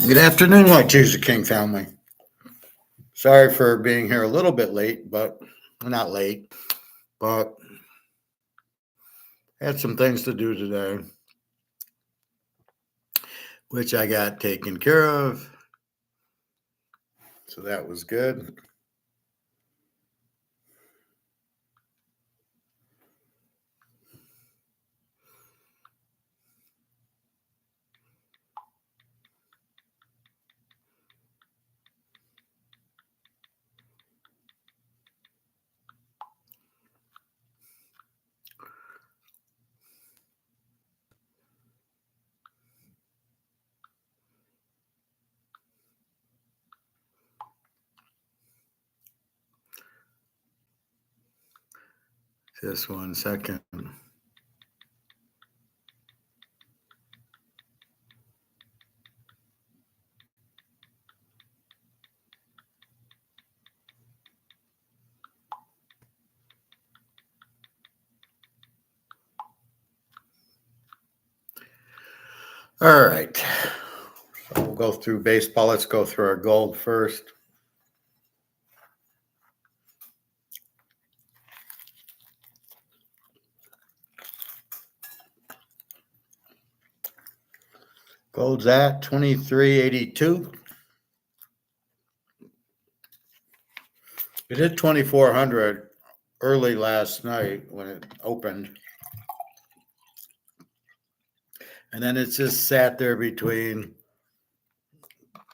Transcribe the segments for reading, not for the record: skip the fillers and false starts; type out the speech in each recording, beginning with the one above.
Good afternoon, my Teaserking family. Sorry for being here a little bit late, but not late, but had some things to do today, which I got taken care of. So that was good. Just 1 second. All right. So we'll go through baseball. Let's go through our gold first. Gold's at 23.82. It hit 2,400 early last night when it opened. And then it's just sat there between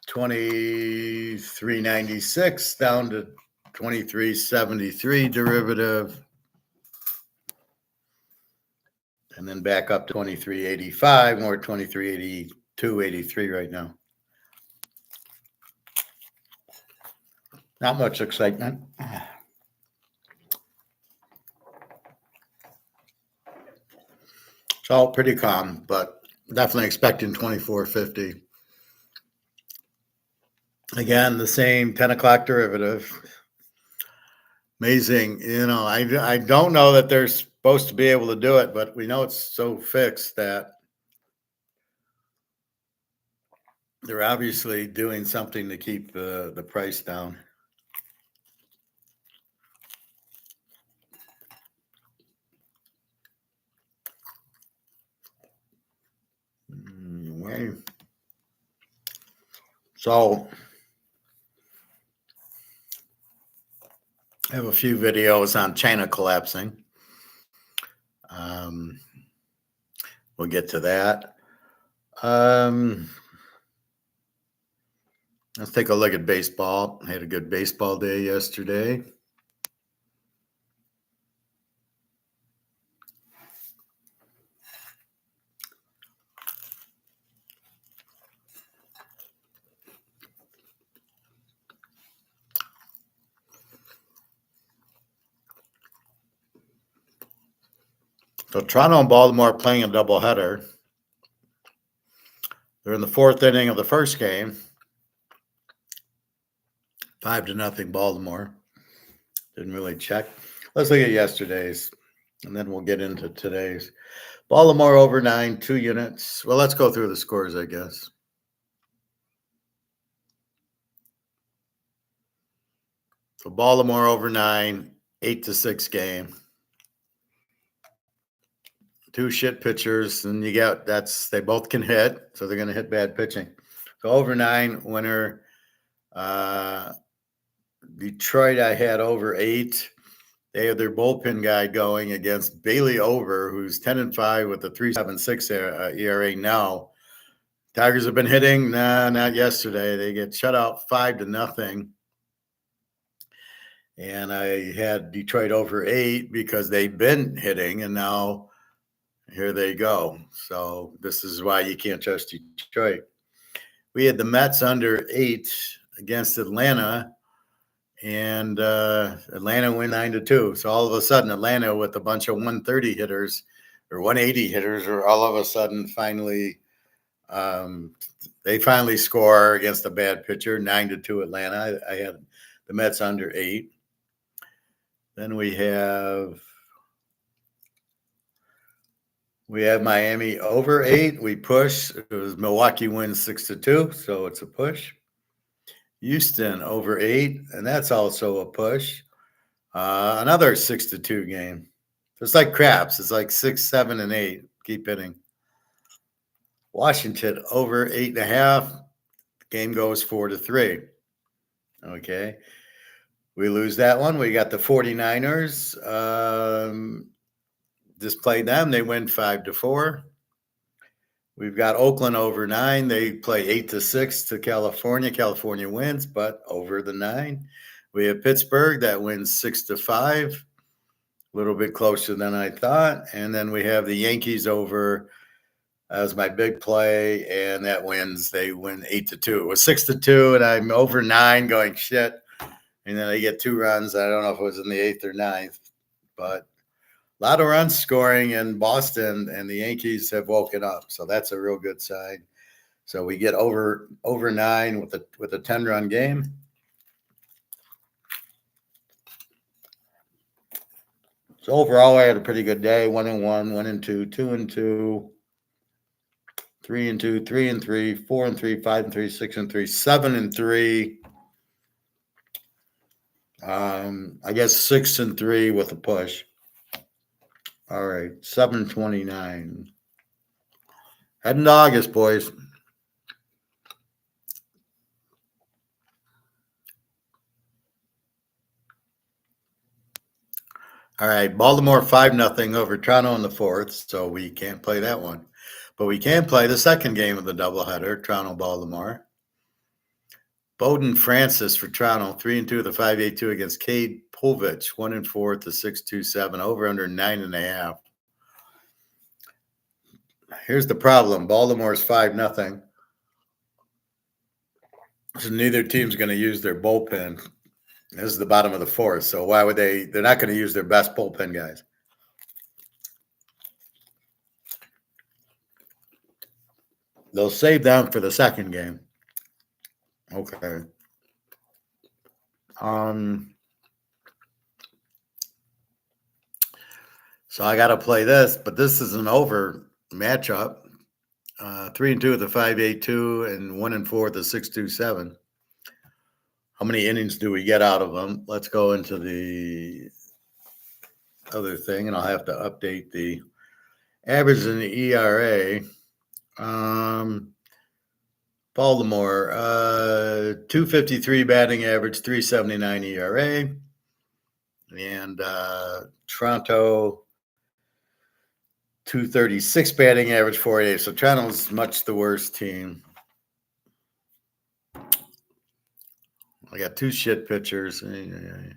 23.96 down to 23.73 derivative. And then back up to 23.85, more 23.82, 83 right now. Not much excitement. It's all pretty calm, but definitely expecting 24.50. Again, the same 10 o'clock derivative. Amazing. I don't know that they're supposed to be able to do it, but we know it's so fixed that they're obviously doing something to keep the price down. Anyway. So I have a few videos on China collapsing. We'll get to that. Let's take a look at baseball. I had a good baseball day yesterday. So Toronto and Baltimore playing a doubleheader. They're in the fourth inning of the first game. 5-0 Baltimore. Didn't really check. Let's look at yesterday's, and then we'll get into today's. Baltimore over 9, 2 units. Well, let's go through the scores, I guess. So Baltimore over 9, 8-6 game. 2 shit pitchers, and you got they both can hit, so they're going to hit bad pitching. So over 9 winner. Detroit, I had over 8. They have their bullpen guy going against Bailey Over, who's 10-5 with a 3.76 ERA now. Tigers have been hitting. Nah, not yesterday. They get shut out 5-0. And I had Detroit over 8 because they've been hitting, and now here they go. So this is why you can't trust Detroit. We had the Mets under 8 against Atlanta, and Atlanta win 9-2. So all of a sudden, Atlanta with a bunch of 130 hitters or 180 hitters, are all of a sudden finally they finally score against a bad pitcher, 9-2 Atlanta. I had the Mets under 8. Then we have We have Miami over 8. We push. It was Milwaukee wins 6-2, so it's a push. Houston over 8, and that's also a push. Another 6-2 game. It's like craps. It's like 6, 7, and 8. Keep hitting. Washington over 8.5. Game goes 4-3. Okay. We lose that one. We got the 49ers. Just played them. They win 5-4. We've got Oakland over 9. They play 8-6 to California. California wins, but over the 9. We have Pittsburgh that wins 6-5. A little bit closer than I thought. And then we have the Yankees over as my big play, and that wins. They win 8-2. It was 6-2, and I'm over 9 going shit. And then they get 2 runs. I don't know if it was in the 8th or 9th, but a lot of runs scoring in Boston, and the Yankees have woken up. So that's a real good sign. So we get over 9 with a 10-run game. So overall, I had a pretty good day. 1-1, 1-2, 2-2, 3-2, 3-3, 4-3, 5-3, 6-3, 7-3. I guess 6-3 with a push. All right, 729. Heading to August, boys. All right, Baltimore 5-0 over Toronto in the 4th, so we can't play that one. But we can play the second game of the doubleheader, Toronto-Baltimore. Bowden Francis for Toronto, 3-2 the 5-8-2 against Cade Povich, 1-4 the 6-2-7, over under 9.5. Here's the problem. Baltimore's 5-0. So neither team's going to use their bullpen. This is the bottom of the 4th. So why would they? They're not going to use their best bullpen guys. They'll save them for the second game. Okay. So I got to play this, but this is an over matchup. 3-2 at the 5-8-2 and 1-4 at the 6-2-7. How many innings do we get out of them? Let's go into the other thing, and I'll have to update the average in the ERA. Baltimore, 253 batting average, 379 ERA. And Toronto, 236 batting average, 4.8. So Toronto's much the worst team. I got 2 shit pitchers. Do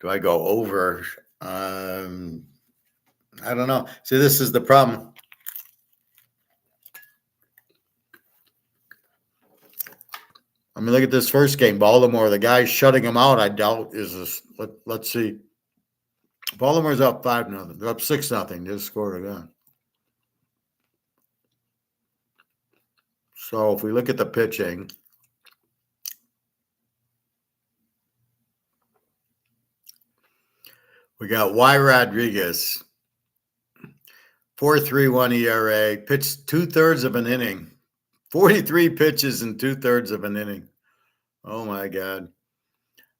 I go over? I don't know. See, this is the problem. I mean, look at this first game. Baltimore, the guy shutting him out, I doubt is this. Let's see. Baltimore's up 5-0. They're up 6-0. Just scored again. So if we look at the pitching, we got Y. Rodriguez, 4.31 ERA, pitched 2/3 of an inning, 43 pitches in 2/3 of an inning. Oh my God.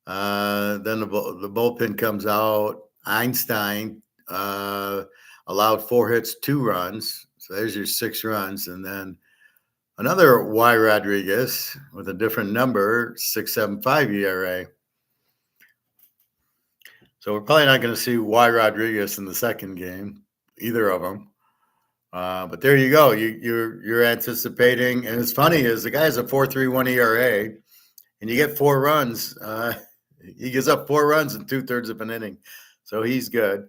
Then the bullpen comes out. Einstein allowed 4 hits, 2 runs. So there's your 6 runs. And then another Y. Rodriguez with a different number, 6.75 ERA. So we're probably not going to see Y. Rodriguez in the second game, either of them. But there you go. You're anticipating, and it's funny is the guy has a 4.31 ERA, and you get 4 runs. He gives up 4 runs in 2/3 of an inning, so he's good.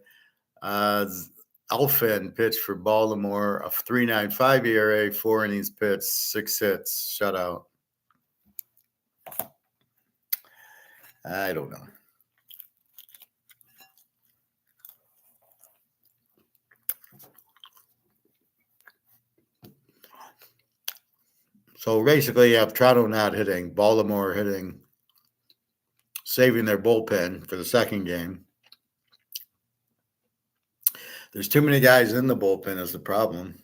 Alfin pitched for Baltimore, a 3.95 ERA, 4 innings pitched, 6 hits, shutout. I don't know. So basically, you have Toronto not hitting, Baltimore hitting, saving their bullpen for the second game. There's too many guys in the bullpen is the problem.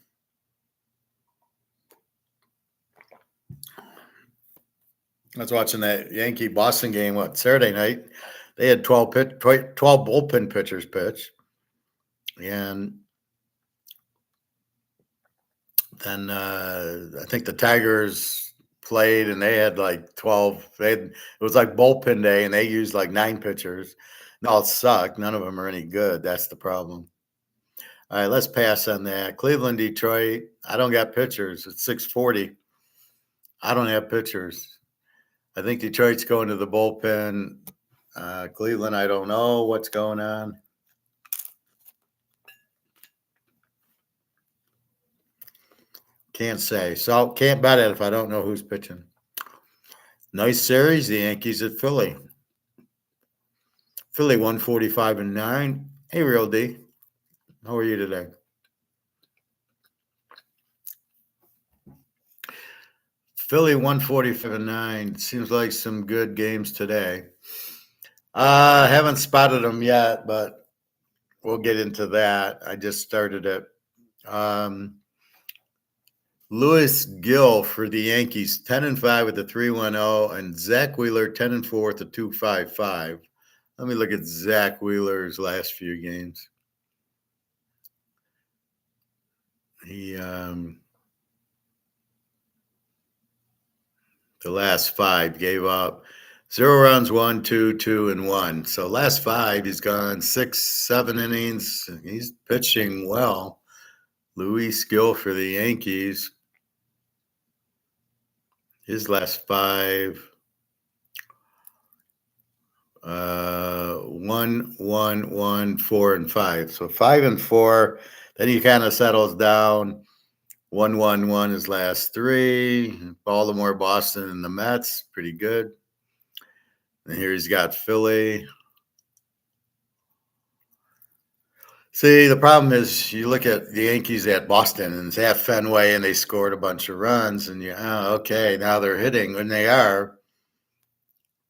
I was watching that Yankee Boston game, Saturday night. They had 12 bullpen pitchers pitch. And then I think the Tigers played and they had like 12. It was like bullpen day and they used like 9 pitchers. They all suck. None of them are any good. That's the problem. All right, let's pass on that. Cleveland, Detroit. I don't got pitchers. It's 6:40. I don't have pitchers. I think Detroit's going to the bullpen. Cleveland, I don't know what's going on. Can't say. So can't bet it if I don't know who's pitching. Nice series, the Yankees at Philly. Philly 145-9. Hey, Real D. How are you today? Philly 145-9. Seems like some good games today. Haven't spotted them yet, but we'll get into that. I just started it. Louis Gill for the Yankees, 10-5 with the 3.10, and Zach Wheeler 10-4 with the 2.55. Let me look at Zach Wheeler's last few games. He the last 5 gave up 0 runs, 1, 2, 2, and 1. So last 5, he's gone 6, 7 innings. He's pitching well. Louis Gill for the Yankees. His last 5, 1, 1, 1, 4, and 5. So 5 and 4. Then he kind of settles down. 1, 1, 1 his last 3. Baltimore, Boston, and the Mets. Pretty good. And here he's got Philly. See, the problem is you look at the Yankees at Boston and it's at Fenway and they scored a bunch of runs and okay, now they're hitting when they are.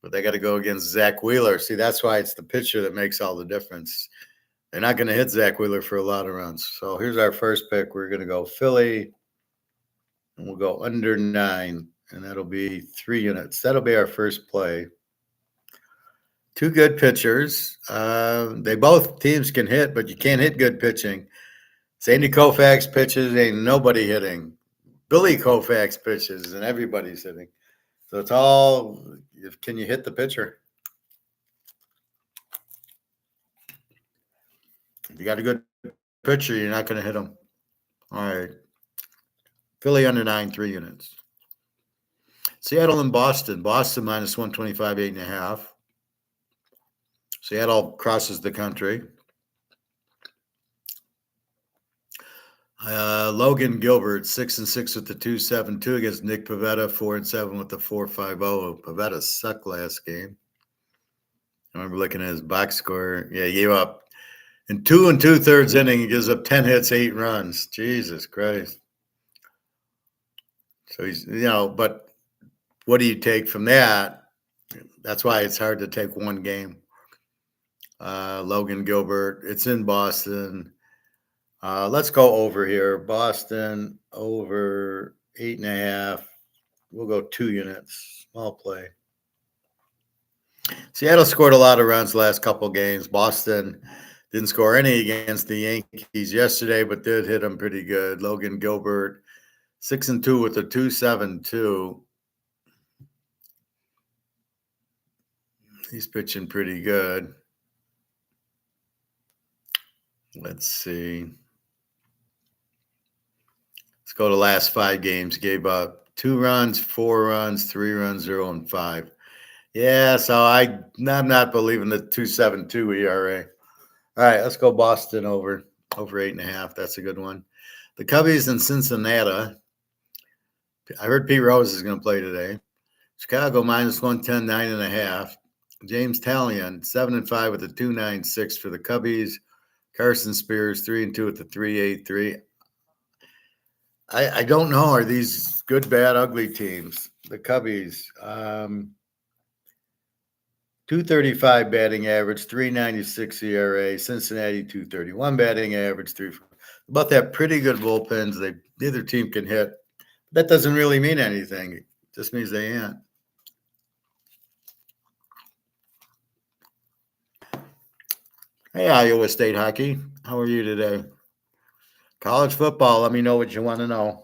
But they got to go against Zach Wheeler. See, that's why it's the pitcher that makes all the difference. They're not going to hit Zach Wheeler for a lot of runs. So here's our first pick. We're going to go Philly. And we'll go under 9. And that'll be 3 units. That'll be our first play. 2 good pitchers. They both teams can hit, but you can't hit good pitching. Sandy Koufax pitches, ain't nobody hitting. Billy Koufax pitches, and everybody's hitting. So it's all, can you hit the pitcher? If you got a good pitcher, you're not going to hit him. All right. Philly under 9, 3 units. Seattle and Boston. Boston minus 125, 8.5. Seattle crosses the country. Logan Gilbert, 6-6 with the 2.72 against Nick Pivetta, 4-7 with the 4.50. Pivetta sucked last game. I remember looking at his box score. Yeah, he gave up in 2 2/3 inning. He gives up 10 hits, 8 runs. Jesus Christ. So he's, but what do you take from that? That's why it's hard to take one game. Logan Gilbert, it's in Boston. Let's go over here. Boston over 8.5. We'll go 2 units. Small play. Seattle scored a lot of runs the last couple games. Boston didn't score any against the Yankees yesterday, but did hit them pretty good. Logan Gilbert, 6-2 with a 2.72. He's pitching pretty good. Let's see. Let's go to the last 5 games. Gave up 2 runs, 4 runs, 3 runs, 0 and 5. Yeah, so I'm not believing the 2.72 ERA. All right, let's go Boston over 8.5. That's a good one. The Cubbies in Cincinnati. I heard Pete Rose is going to play today. Chicago minus 110, 9.5. James Talion, 7-5 with a 2.96 for the Cubbies. Carson Spears, 3-2 with the 3.83. I don't know. Are these good, bad, ugly teams? The Cubbies. 235 batting average, 396 ERA. Cincinnati 231 batting average, 3. About that pretty good bullpens. Neither team can hit. That doesn't really mean anything. It just means they ain't. Hey, Iowa State hockey. How are you today? College football. Let me know what you want to know.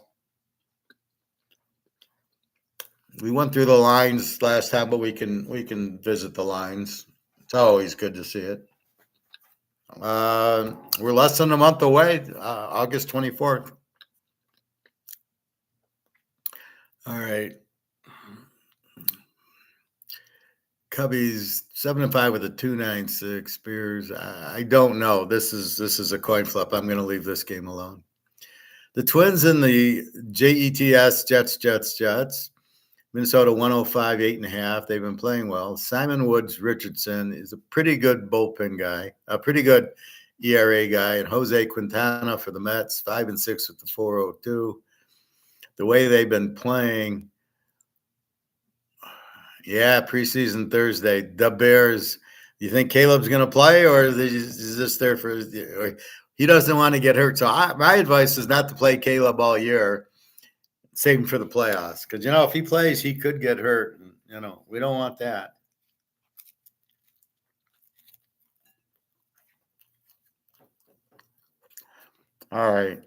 We went through the lines last time, but we can visit the lines. It's always good to see it. We're less than a month away, August 24th. All right. Cubbies 7-5 with a 2.96. Spears. I don't know. This is a coin flip. I'm going to leave this game alone. The Twins in the JETS Jets. Minnesota 105, 8.5. They've been playing well. Simon Woods Richardson is a pretty good bullpen guy, a pretty good ERA guy, and Jose Quintana for the Mets, 5-6 with the 4.02. The way they've been playing, yeah, preseason Thursday. The Bears. You think Caleb's going to play, or is this there for? Or he doesn't want to get hurt. So my advice is not to play Caleb all year. Save him for the playoffs, because if he plays, he could get hurt. We don't want that. All right.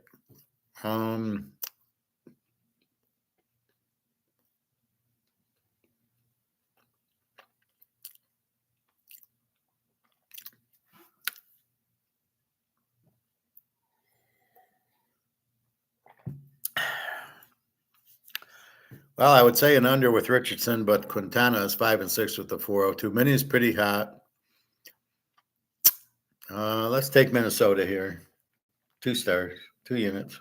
Well, I would say an under with Richardson, but Quintana is 5-6 with the 4.02. Minnie is pretty hot. Let's take Minnesota here. 2 stars, 2 units.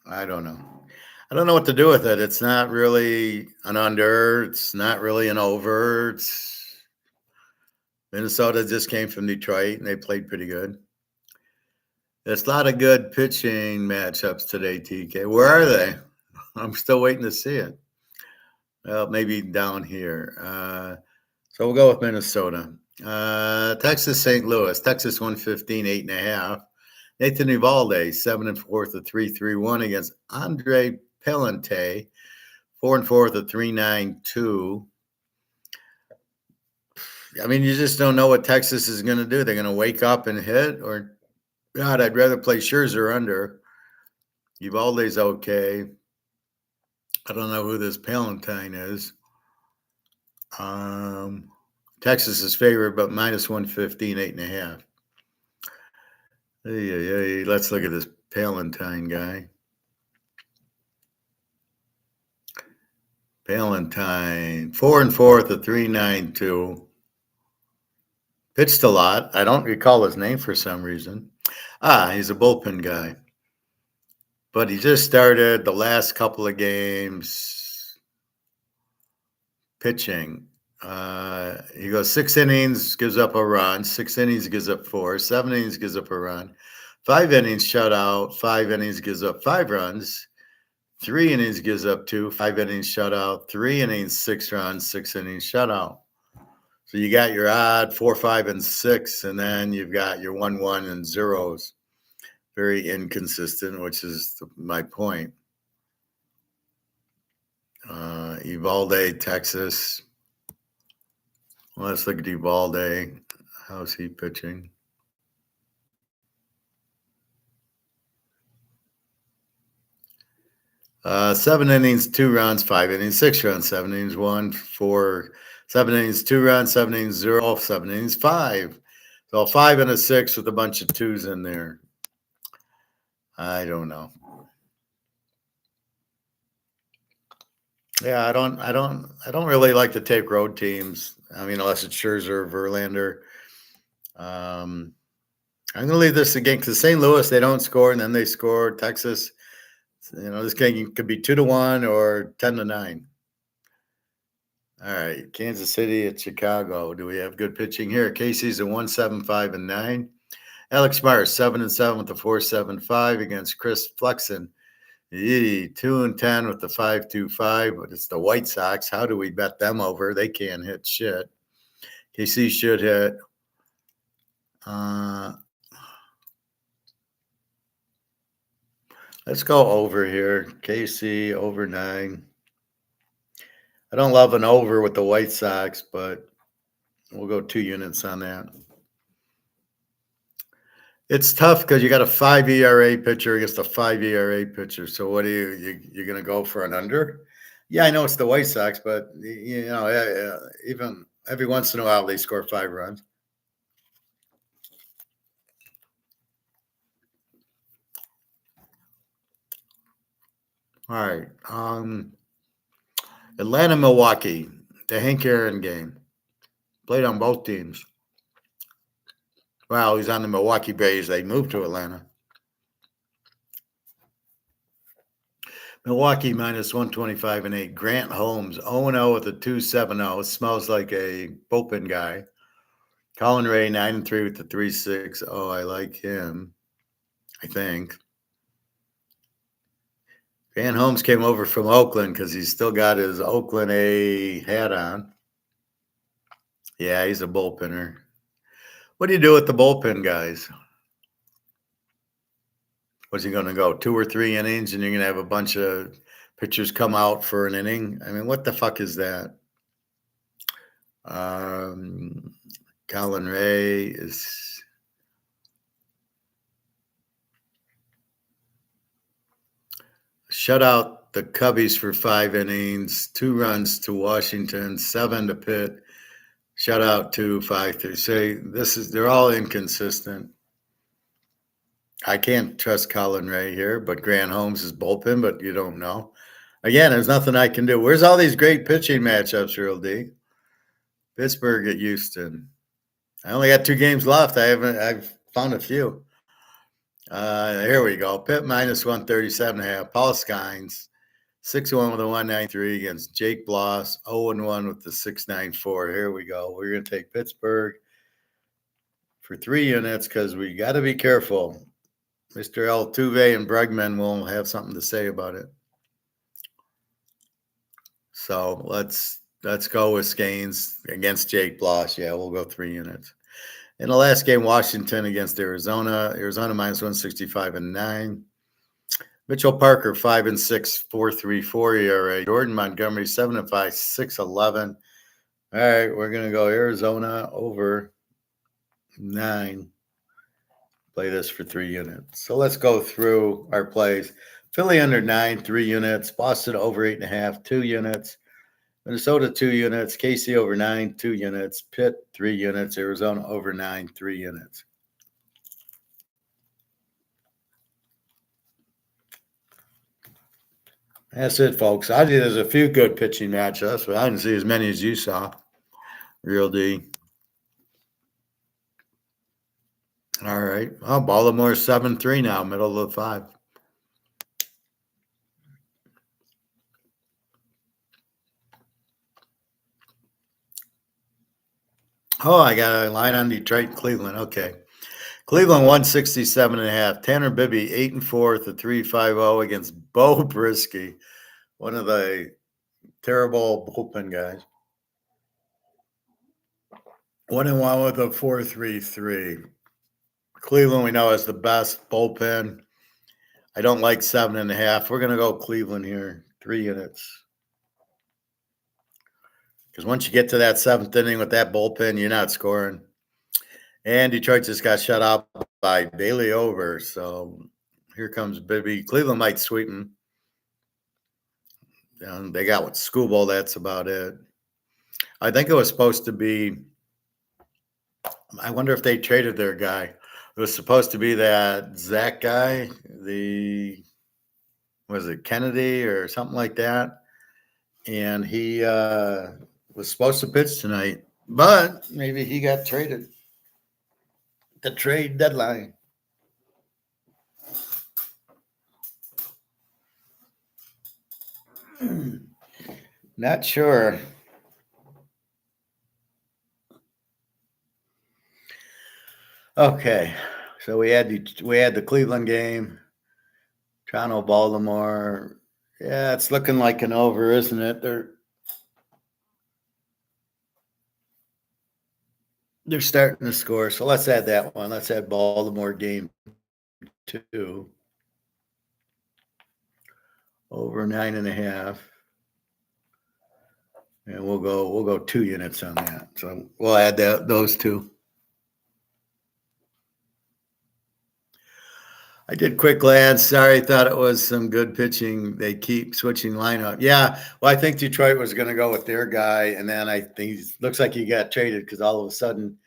I don't know. I don't know what to do with it. It's not really an under. It's not really an over. Minnesota just came from Detroit, and they played pretty good. There's a lot of good pitching matchups today, TK. Where are they? I'm still waiting to see it. Well, maybe down here. So we'll go with Minnesota. Texas, St. Louis. Texas 115, 8.5. Nathan Eovaldi, 7-4 to 3.31 against Andre Pelente, 4-4 to 3.92. I mean, you just don't know what Texas is going to do. They're going to wake up and hit, or God, I'd rather play Scherzer under. Eovaldi's okay. I don't know who this Palentine is. Texas is favored, but minus 115, 8.5. Hey, let's look at this Palentine guy. Palentine, 4-4 to 3.92. Pitched a lot. I don't recall his name for some reason. He's a bullpen guy. But he just started the last couple of games pitching. He goes 6 innings, gives up a run. 6 innings, gives up 4. 7 innings, gives up a run. 5 innings, shutout. 5 innings, gives up 5 runs. 3 innings, gives up 2. 5 innings, shutout. 3 innings, 6 runs. 6 innings, shutout. So you got your odd 4, 5, and 6, and then you've got your 1, 1, and zeros. Very inconsistent, which is my point. Eovaldi, Texas. Well, let's look at Eovaldi. How's he pitching? Seven innings, 2 runs, 5 innings, 6 runs, 7 innings, 1, 4, 7 innings, 2 runs, 7 innings, 0, 7 innings, 5. So 5 and a 6 with a bunch of 2s in there. I don't know. Yeah, I don't really like to take road teams. I mean, unless it's Scherzer or Verlander. I'm going to leave this again because St. Louis, they don't score, and then they score. Texas, this game could be 2-1 or 10-9. All right, Kansas City at Chicago. Do we have good pitching here? Casey's a 1-7-5-9. Alex Mars 7-7 with the 4.75 against Chris Flexen 2-10 with the 5-2-5, but it's the White Sox. How do we bet them over? They can't hit shit. KC should hit. Let's go over here. KC over 9. I don't love an over with the White Sox, but we'll go 2 units on that. It's tough because you got a 5 ERA pitcher against a 5 ERA pitcher. So what are you're going to go for an under? Yeah, I know it's the White Sox, but even every once in a while they score 5 runs. All right. Atlanta, Milwaukee, the Hank Aaron game. Played on both teams. Well, he's on the Milwaukee Braves. They moved to Atlanta. Milwaukee minus 125-8. Grant Holmes 0-0 with a 2.70. Smells like a bullpen guy. Colin Ray 9-3 with the 3.60. I like him. I think. Grant Holmes came over from Oakland because he's still got his Oakland A hat on. Yeah, he's a bullpenner. What do you do with the bullpen guys? What's he going to go? 2 or 3 innings, and you're going to have a bunch of pitchers come out for an inning? I mean, what the fuck is that? Colin Ray is shut out the Cubbies for 5 innings, 2 runs to Washington, 7 to Pitt. Shut out to 5-3. Say they're all inconsistent. I can't trust Colin Ray here, but Grant Holmes is bullpen, but you don't know. Again, there's nothing I can do. Where's all these great pitching matchups, Real D? Pittsburgh at Houston. I only got 2 games left. I've found a few. Here we go. Pitt minus 137.5. Paul Skynes, 6-1 with a 193 against Jake Bloss, 0-1 with the 694. Here we go. We're going to take Pittsburgh for 3 units because we got to be careful. Mr. Altuve and Bregman will have something to say about it. So let's go with Skynes against Jake Bloss. Yeah, we'll go 3 units. In the last game, Washington against Arizona. Arizona minus 165.9. Mitchell Parker 5-6, 4.34 ERA. Jordan Montgomery 7-5, 6.11. All right, we're gonna go Arizona over 9. Play this for 3 units. So let's go through our plays. Philly under 9, 3 units. Boston over 8.5, 2 units. Minnesota 2 units. KC over 9, 2 units. Pitt 3 units. Arizona over 9, 3 units. That's it, folks. I think there's a few good pitching matchups, but I didn't see as many as you saw. Real D. All right. Well, Baltimore 7-3 now, middle of the 5. Oh, I got a line on Detroit and Cleveland. Okay. Cleveland 167.5. Tanner Bibby 8-4 with a 3.50 against Bo Brisky, one of the terrible bullpen guys. 1-1 with a 4.33. Cleveland, we know, is the best bullpen. I don't like 7.5. We're going to go Cleveland here, 3 units. Because once you get to that 7th inning with that bullpen, you're not scoring. And Detroit just got shut out by Bailey over. So here comes Bibby. Cleveland might sweep them. They got what Skubal, that's about it. I think it was supposed to be, I wonder if they traded their guy. It was supposed to be that Zach guy, was it Kennedy or something like that? And he was supposed to pitch tonight, but maybe he got traded. The trade deadline. Not sure. Okay, so we had the Cleveland game. Toronto, Baltimore. Yeah, it's looking like an over, isn't it? They're starting to score. So let's add that one. Let's add Baltimore game 2. Over 9.5. And we'll go 2 units on that. So we'll add those two. I did quick glance. Sorry, thought it was some good pitching. They keep switching lineup. Yeah, well, I think Detroit was going to go with their guy, and then I think looks like he got traded because all of a sudden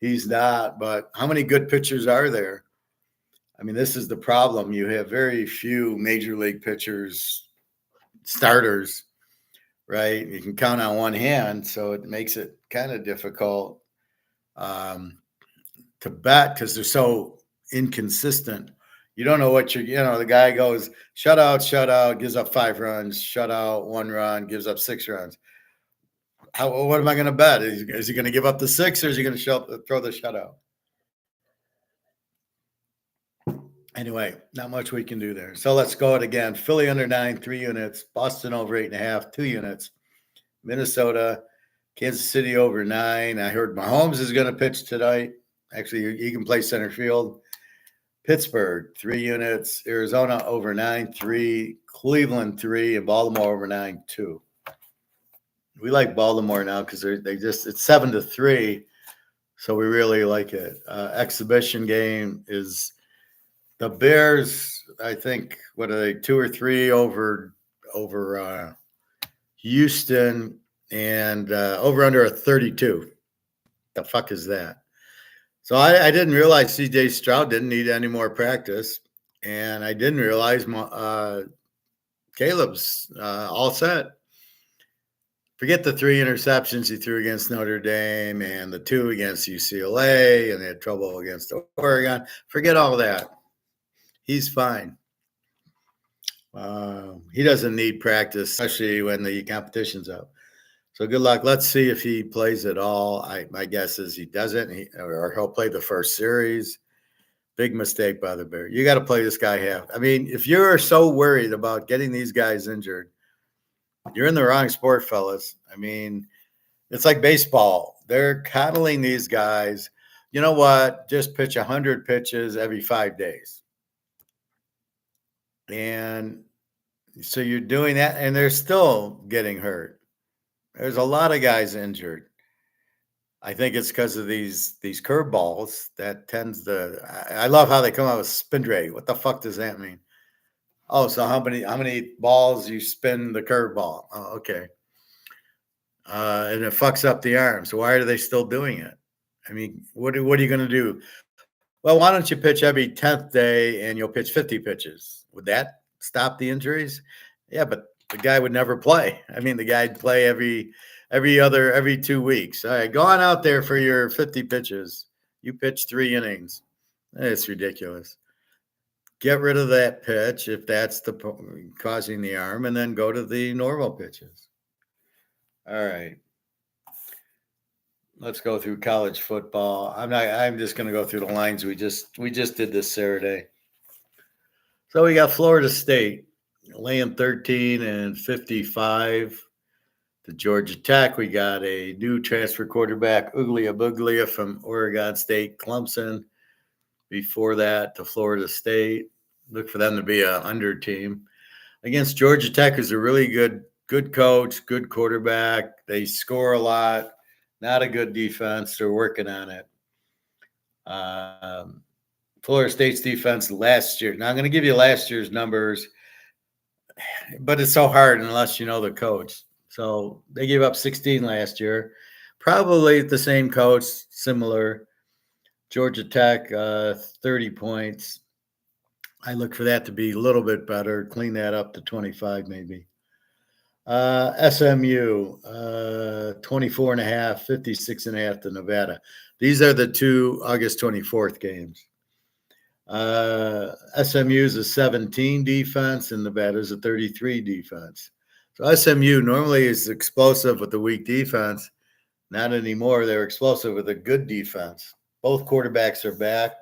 he's not. But how many good pitchers are there? I mean, this is the problem. You have very few major league pitchers, starters, right? You can count on one hand, so it makes it kind of difficult to bet because they're so inconsistent. You don't know what the guy goes shutout, gives up 5 runs, shutout, 1 run, gives up 6 runs. What am I going to bet? Is he going to give up the 6 or is he going to throw the shutout? Anyway, not much we can do there. So let's go it again. Philly under 9, 3 units. Boston over 8.5, 2 units. Minnesota, Kansas City over 9. I heard Mahomes is going to pitch tonight. Actually, he can play center field. Pittsburgh, 3 units. Arizona over 9, 3. Cleveland, 3. And Baltimore over 9, 2. We like Baltimore now because it's 7-3. So we really like it. Exhibition game is the Bears. I think, what are they, 2 or 3 over Houston, and over under a 32. The fuck is that? So I didn't realize C.J. Stroud didn't need any more practice, and I didn't realize Caleb's all set. Forget the 3 interceptions he threw against Notre Dame and the 2 against UCLA, and they had trouble against Oregon. Forget all that. He's fine. He doesn't need practice, especially when the competition's up. So good luck. Let's see if he plays at all. My guess is he doesn't, or he'll play the first series. Big mistake by the Bears. You got to play this guy half. I mean, if you're so worried about getting these guys injured, you're in the wrong sport, fellas. I mean, it's like baseball. They're coddling these guys. You know what? Just pitch 100 pitches every 5 days. And so you're doing that, and they're still getting hurt. There's a lot of guys injured. I think it's because of these curveballs that tends to. I love how they come out with spin rate. What the fuck does that mean? Oh, so how many balls you spin the curveball? Oh, okay. And it fucks up the arm. So why are they still doing it? I mean, what are you going to do? Well, why don't you pitch every 10th day and you'll pitch 50 pitches? Would that stop the injuries? Yeah, but the guy would never play. I mean, the guy'd play every 2 weeks. All right, go on out there for your 50 pitches. You pitch 3 innings. It's ridiculous. Get rid of that pitch if that's causing the arm, and then go to the normal pitches. All right. Let's go through college football. I'm just going to go through the lines we just did this Saturday. So we got Florida State laying 13 and 55 to Georgia Tech. We got a new transfer quarterback, Uglia Buglia from Oregon State, Clemson. Before that, to Florida State. Look for them to be an under team. Against Georgia Tech, is a really good coach, good quarterback. They score a lot. Not a good defense. They're working on it. Florida State's defense last year. Now, I'm going to give you last year's numbers, but it's so hard unless you know the coach. So they gave up 16 last year. Probably the same coach, similar. Georgia Tech, 30 points. I look for that to be a little bit better. Clean that up to 25 maybe. SMU, 24.5, 56.5 to Nevada. These are the 2 August 24th games. SMU is a 17 defense, and Nevada is a 33 defense. So SMU normally is explosive with the weak defense. Not anymore. They're explosive with a good defense. Both quarterbacks are back,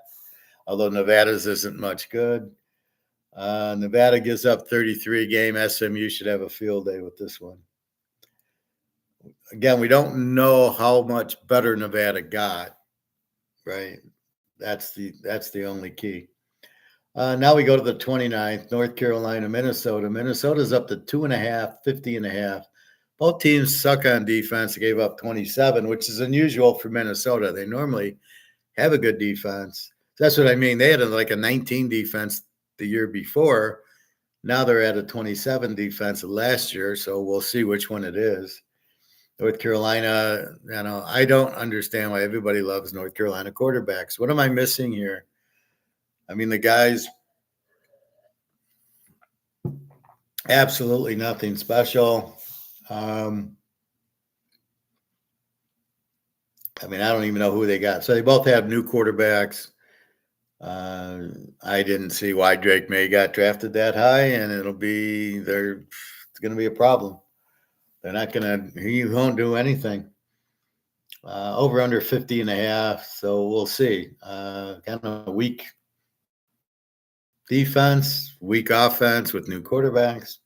although Nevada's isn't much good. Nevada gives up 33 game. SMU should have a field day with this one. Again, we don't know how much better Nevada got, right? That's the only key. Now we go to the 29th, North Carolina, Minnesota. Minnesota's up to 2.5, 50.5. Both teams suck on defense. They gave up 27, which is unusual for Minnesota. They normally have a good defense. That's what I mean. They had like a 19 defense the year before. Now they're at a 27 defense last year, so we'll see which one it is. North Carolina, I don't understand why everybody loves North Carolina quarterbacks. What am I missing here? I mean, the guys, absolutely nothing special. I mean, I don't even know who they got. So they both have new quarterbacks. I didn't see why Drake May got drafted that high, and it's going to be a problem. They're not going to, he won't do anything. Over under 50.5. So we'll see. Kind of weak defense, weak offense with new quarterbacks.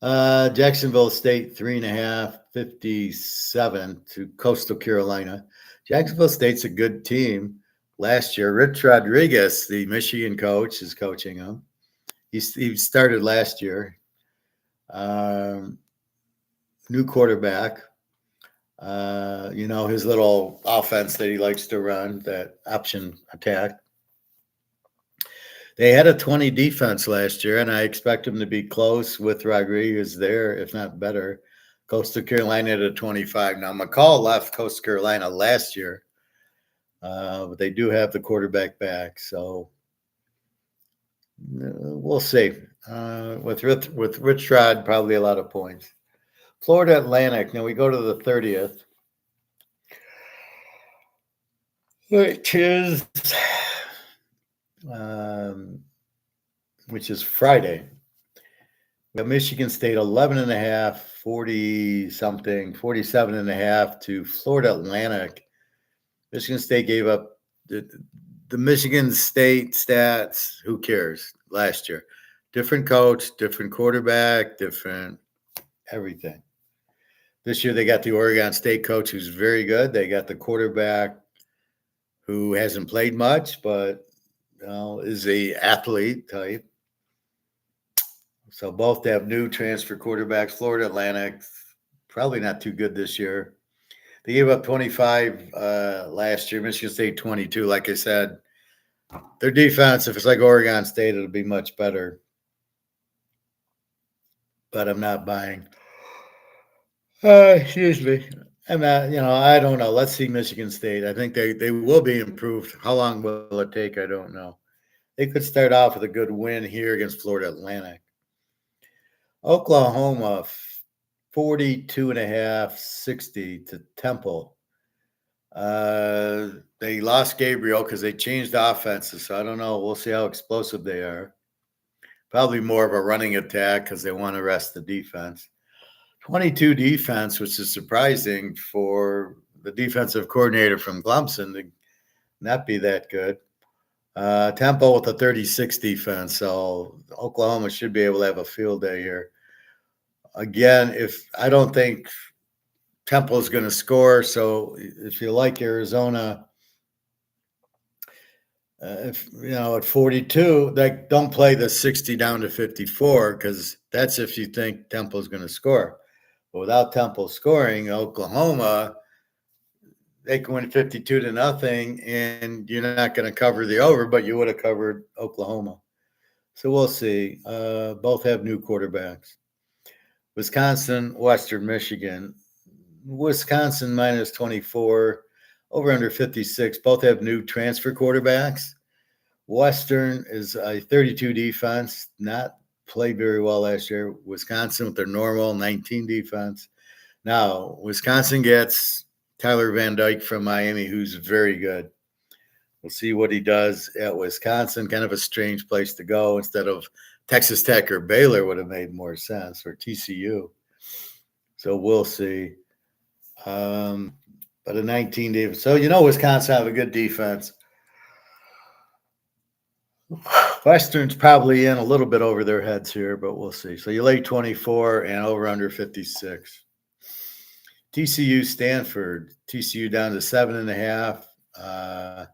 Jacksonville State 3.5, 57 to Coastal Carolina. Jacksonville State's a good team. Last year, Rich Rodriguez, the Michigan coach, is coaching them. He started last year. New quarterback. His little offense that he likes to run, that option attack. They had a 20 defense last year, and I expect them to be close with Rodriguez there, if not better. Coastal Carolina at a 25. Now, McCall left Coastal Carolina last year, but they do have the quarterback back, so we'll see. With Rich Rod, probably a lot of points. Florida Atlantic. Now we go to the 30th, which is Friday. We have Michigan State 11.5, 40-something, 47.5 to Florida Atlantic. Michigan State gave up the Michigan State stats. Who cares? Last year, different coach, different quarterback, different everything. This year they got the Oregon State coach who's very good. They got the quarterback who hasn't played much, but is a athlete type. So both have new transfer quarterbacks. Florida Atlantic, probably not too good this year. They gave up 25 last year. Michigan State 22. Like I said, their defense, if it's like Oregon State, it'll be much better. But I'm not buying. Excuse me. I'm not, I don't know. Let's see Michigan State. I think they will be improved. How long will it take? I don't know. They could start off with a good win here against Florida Atlantic. Oklahoma, 42.5, 60 to Temple. They lost Gabriel because they changed offenses. So I don't know. We'll see how explosive they are. Probably more of a running attack because they want to rest the defense. 22 defense, which is surprising for the defensive coordinator from Clemson to not be that good. Temple with a 36 defense, so Oklahoma should be able to have a field day here. Again, I don't think Temple is going to score, so if you like Arizona, at 42, don't play the 60 down to 54 because that's if you think Temple is going to score. But without Temple scoring, Oklahoma, they can win 52-0, and you're not going to cover the over, but you would have covered Oklahoma. So we'll see. Both have new quarterbacks. Wisconsin, Western Michigan. Wisconsin minus 24, over under 56. Both have new transfer quarterbacks. Western is a 32 defense, not played very well last year. Wisconsin with their normal 19 defense. Now, Wisconsin gets Tyler Van Dyke from Miami, who's very good. We'll see what he does at Wisconsin. Kind of a strange place to go. Instead of Texas Tech or Baylor would have made more sense, or TCU. So we'll see. But a 19 defense. So, Wisconsin have a good defense. Western's probably in a little bit over their heads here, but we'll see. So you lay 24 and over under 56. TCU Stanford. TCU down to 7.5.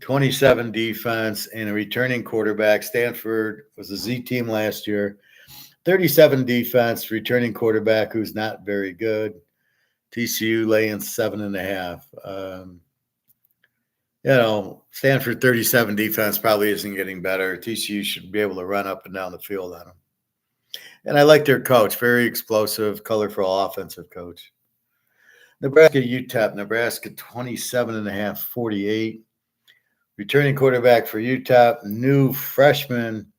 27 defense and a returning quarterback. Stanford was a Z team last year. 37 defense, returning quarterback who's not very good. TCU laying 7.5. Stanford 37 defense probably isn't getting better. TCU should be able to run up and down the field on them. And I like their coach, very explosive, colorful offensive coach. Nebraska UTEP, Nebraska 27.5, 48. Returning quarterback for UTEP, new freshman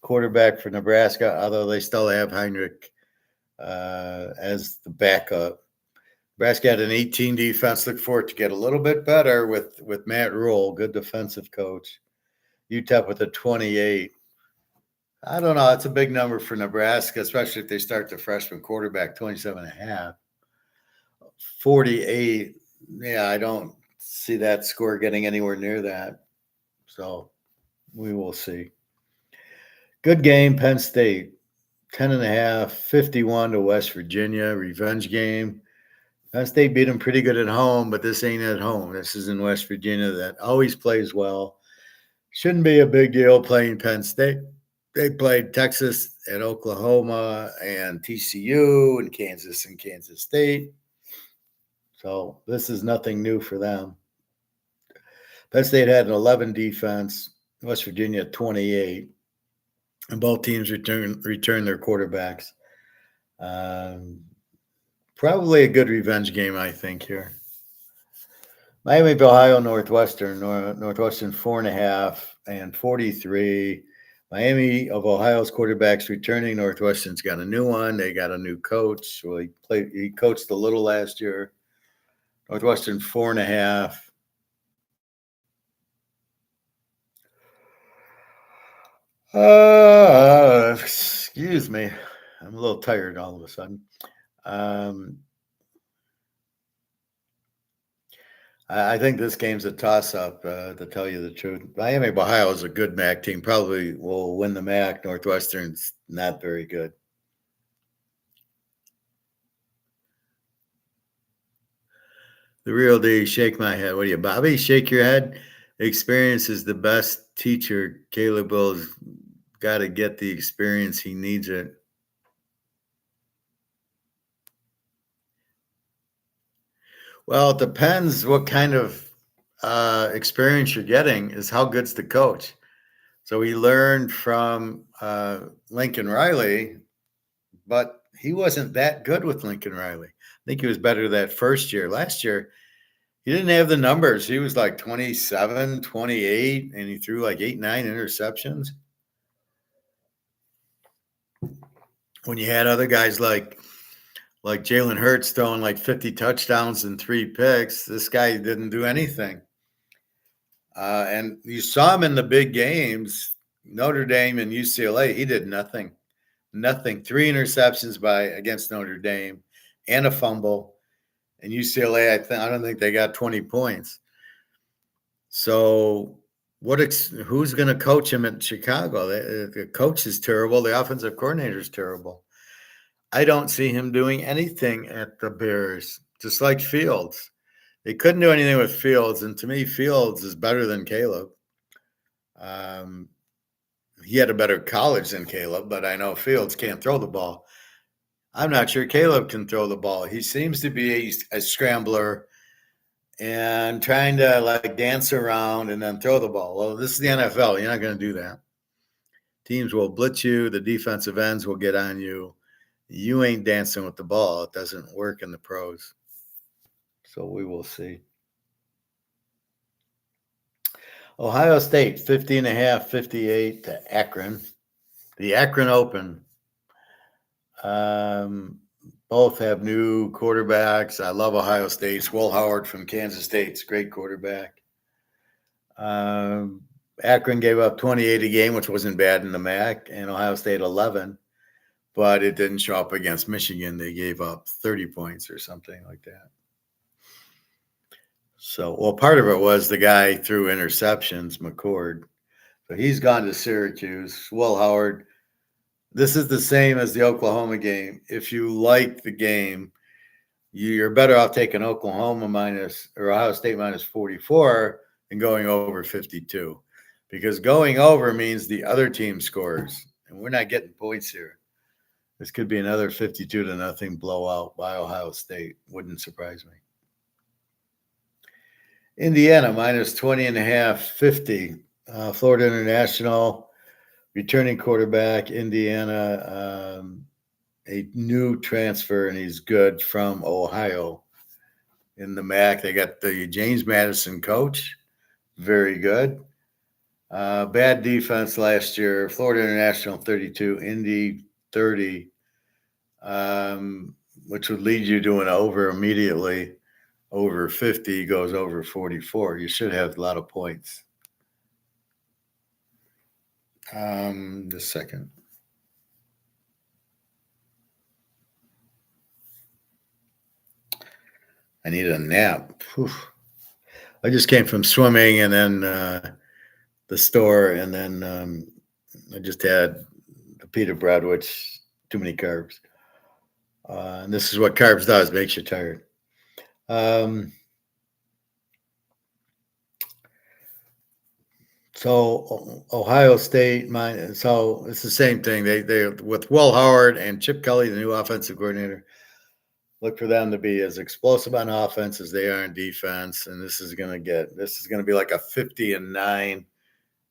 quarterback for Nebraska, although they still have Heinrich as the backup. Nebraska had an 18 defense. Look for it to get a little bit better with Matt Rule, good defensive coach. UTEP with a 28. I don't know. It's a big number for Nebraska, especially if they start the freshman quarterback, 27.5. 48. Yeah, I don't see that score getting anywhere near that. So we will see. Good game, Penn State. 10.5, 51 to West Virginia. Revenge game. Penn State beat them pretty good at home, but this ain't at home. This is in West Virginia that always plays well. Shouldn't be a big deal playing Penn State. They played Texas and Oklahoma and TCU and Kansas State. So this is nothing new for them. Penn State had an 11 defense, West Virginia 28, and both teams return their quarterbacks. Probably a good revenge game, I think, here. Miami of Ohio, Northwestern 4.5 and 43. Miami of Ohio's quarterbacks returning. Northwestern's got a new one. They got a new coach. Well, he coached a little last year. Northwestern 4.5. Excuse me. I'm a little tired all of a sudden. I think this game's a toss-up, to tell you the truth. Miami of Ohio is a good MAC team. Probably will win the MAC. Northwestern's not very good. The real D, shake my head. What are you, Bobby? Shake your head. Experience is the best teacher. Caleb Will's got to get the experience. He needs it. Well, it depends what kind of experience you're getting is how good's the coach. So he learned from Lincoln Riley, but he wasn't that good with Lincoln Riley. I think he was better that first year. Last year, he didn't have the numbers. He was like 27, 28, and he threw like 8, 9 interceptions. When you had other guys like Jalen Hurts throwing like 50 touchdowns and 3 picks, this guy didn't do anything. And you saw him in the big games, Notre Dame and UCLA. He did nothing. 3 interceptions against Notre Dame and a fumble. And UCLA, I don't think they got 20 points. So who's going to coach him at Chicago? The coach is terrible. The offensive coordinator is terrible. I don't see him doing anything at the Bears, just like Fields. They couldn't do anything with Fields, and to me, Fields is better than Caleb. He had a better college than Caleb, but I know Fields can't throw the ball. I'm not sure Caleb can throw the ball. He seems to be a scrambler and trying to like dance around and then throw the ball. Well, this is the NFL. You're not going to do that. Teams will blitz you. The defensive ends will get on you. You ain't dancing with the ball. It doesn't work in the pros. So we will see. Ohio State, 50.5, 58 to Akron. The Akron Open. Both have new quarterbacks. I love Ohio State's. Will Howard from Kansas State's great quarterback. Akron gave up 28 a game, which wasn't bad in the MAC, and Ohio State 11. But it didn't show up against Michigan. They gave up 30 points or something like that. So, well, part of it was the guy threw interceptions, McCord. So he's gone to Syracuse. Will Howard. This is the same as the Oklahoma game. If you like the game, you're better off taking Oklahoma minus or Ohio State minus 44 and going over 52, because going over means the other team scores, and we're not getting points here. This could be another 52-0 blowout by Ohio State. Wouldn't surprise me. Indiana minus 20.5, 50. Florida International, returning quarterback, Indiana, a new transfer, and he's good, from Ohio. In the MAC, they got the James Madison coach, very good. Bad defense last year. Florida International 32, Indy 30, which would lead you to an over immediately. Over 50 goes over 44. You should have a lot of points. Just a second. I need a nap. Whew. I just came from swimming and then the store, and then I just had the pita bread, which too many carbs. And this is what carbs does, makes you tired. So Ohio State, so it's the same thing. They with Will Howard and Chip Kelly, the new offensive coordinator, look for them to be as explosive on offense as they are in defense. And this is going to be like a 50-9.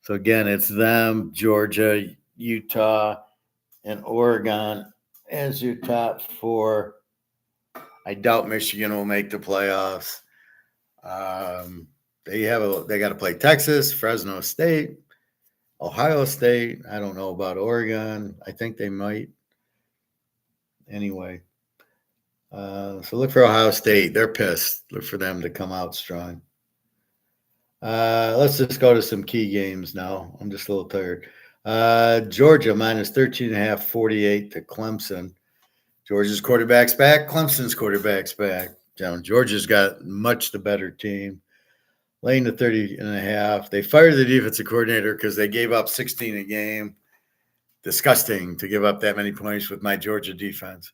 So again, it's them, Georgia, Utah, and Oregon as your top four. I doubt Michigan will make the playoffs. They got to play Texas, Fresno State, Ohio State. I don't know about Oregon. I think they might. Anyway, so look for Ohio State. They're pissed. Look for them to come out strong. Let's just go to some key games now. I'm just a little tired. Georgia minus 13.5, 48 to Clemson. Georgia's quarterback's back. Clemson's quarterback's back. Georgia's got much the better team. Laying to 30.5. They fired the defensive coordinator because they gave up 16 a game. Disgusting to give up that many points with my Georgia defense.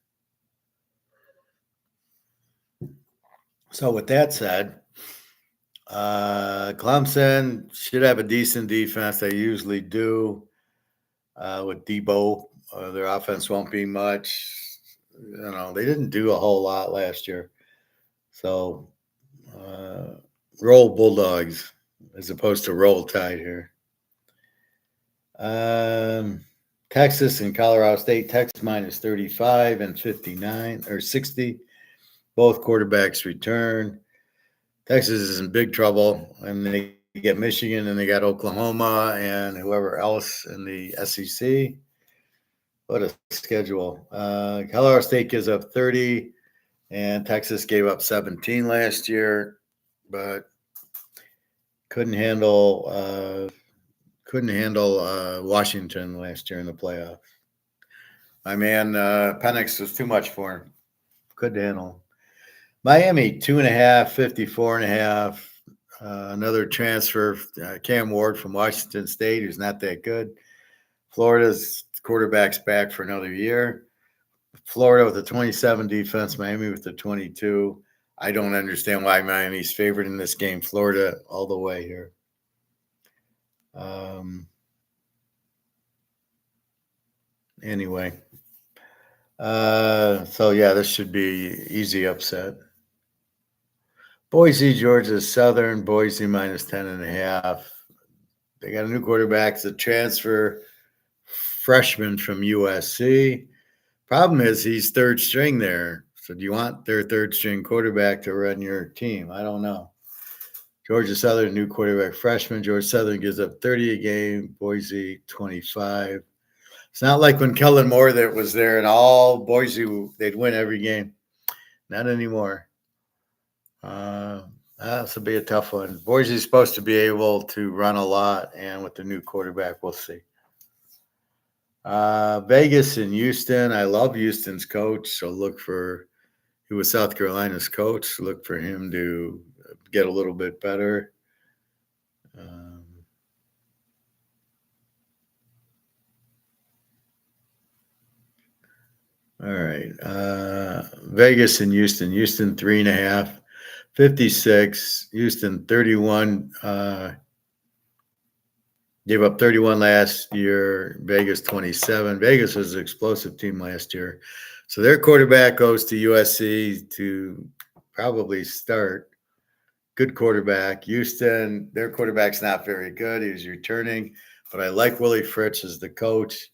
So with that said, Clemson should have a decent defense. They usually do. With Debo, their offense won't be much. They didn't do a whole lot last year. So roll Bulldogs as opposed to roll Tide here. Texas and Colorado State. Texas minus 35 and 59 or 60. Both quarterbacks return. Texas is in big trouble, and they get Michigan, and they got Oklahoma and whoever else in the SEC. What a schedule. Colorado State gives up 30, and Texas gave up 17 last year, but couldn't handle Washington last year in the playoffs. My man Penix was too much for him. Couldn't handle. Miami 2.5, 54.5. Another transfer, Cam Ward from Washington State, who's not that good. Florida's quarterback's back for another year. Florida with the 27 defense, Miami with the 22. I don't understand why Miami's favored in this game. Florida all the way here. Anyway. So yeah, this should be easy upset. Boise, Georgia Southern. Boise minus 10.5. They got a new quarterback. It's a transfer freshman from USC. Problem is he's third string there. So do you want their third string quarterback to run your team? I don't know. Georgia Southern, new quarterback freshman. Georgia Southern gives up 30 a game. Boise 25. It's not like when Kellen Moore that was there and all Boise, they'd win every game. Not anymore. This will be a tough one. Boise's supposed to be able to run a lot, and with the new quarterback, we'll see. Vegas and Houston. I love Houston's coach, so he was South Carolina's coach. Look for him to get a little bit better. All right. Vegas and Houston. Houston 3.5. 56. Houston 31. Gave up 31 last year. Vegas 27. Vegas was an explosive team last year. So their quarterback goes to USC to probably start. Good quarterback. Houston, their quarterback's not very good. He's returning, but I like Willie Fritz as the coach.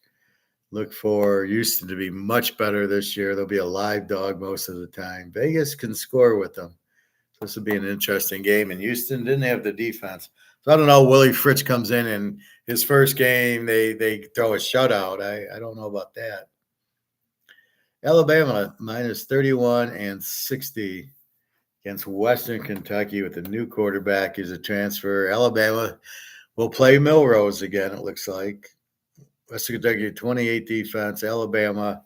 Look for Houston to be much better this year. They'll be a live dog most of the time. Vegas can score with them. So this will be an interesting game. And Houston didn't have the defense. So I don't know. Willie Fritz comes in and his first game, they throw a shutout. I don't know about that. Alabama minus 31 and 60 against Western Kentucky with a new quarterback. He's a transfer. Alabama will play Milrose again, it looks like. Western Kentucky 28 defense. Alabama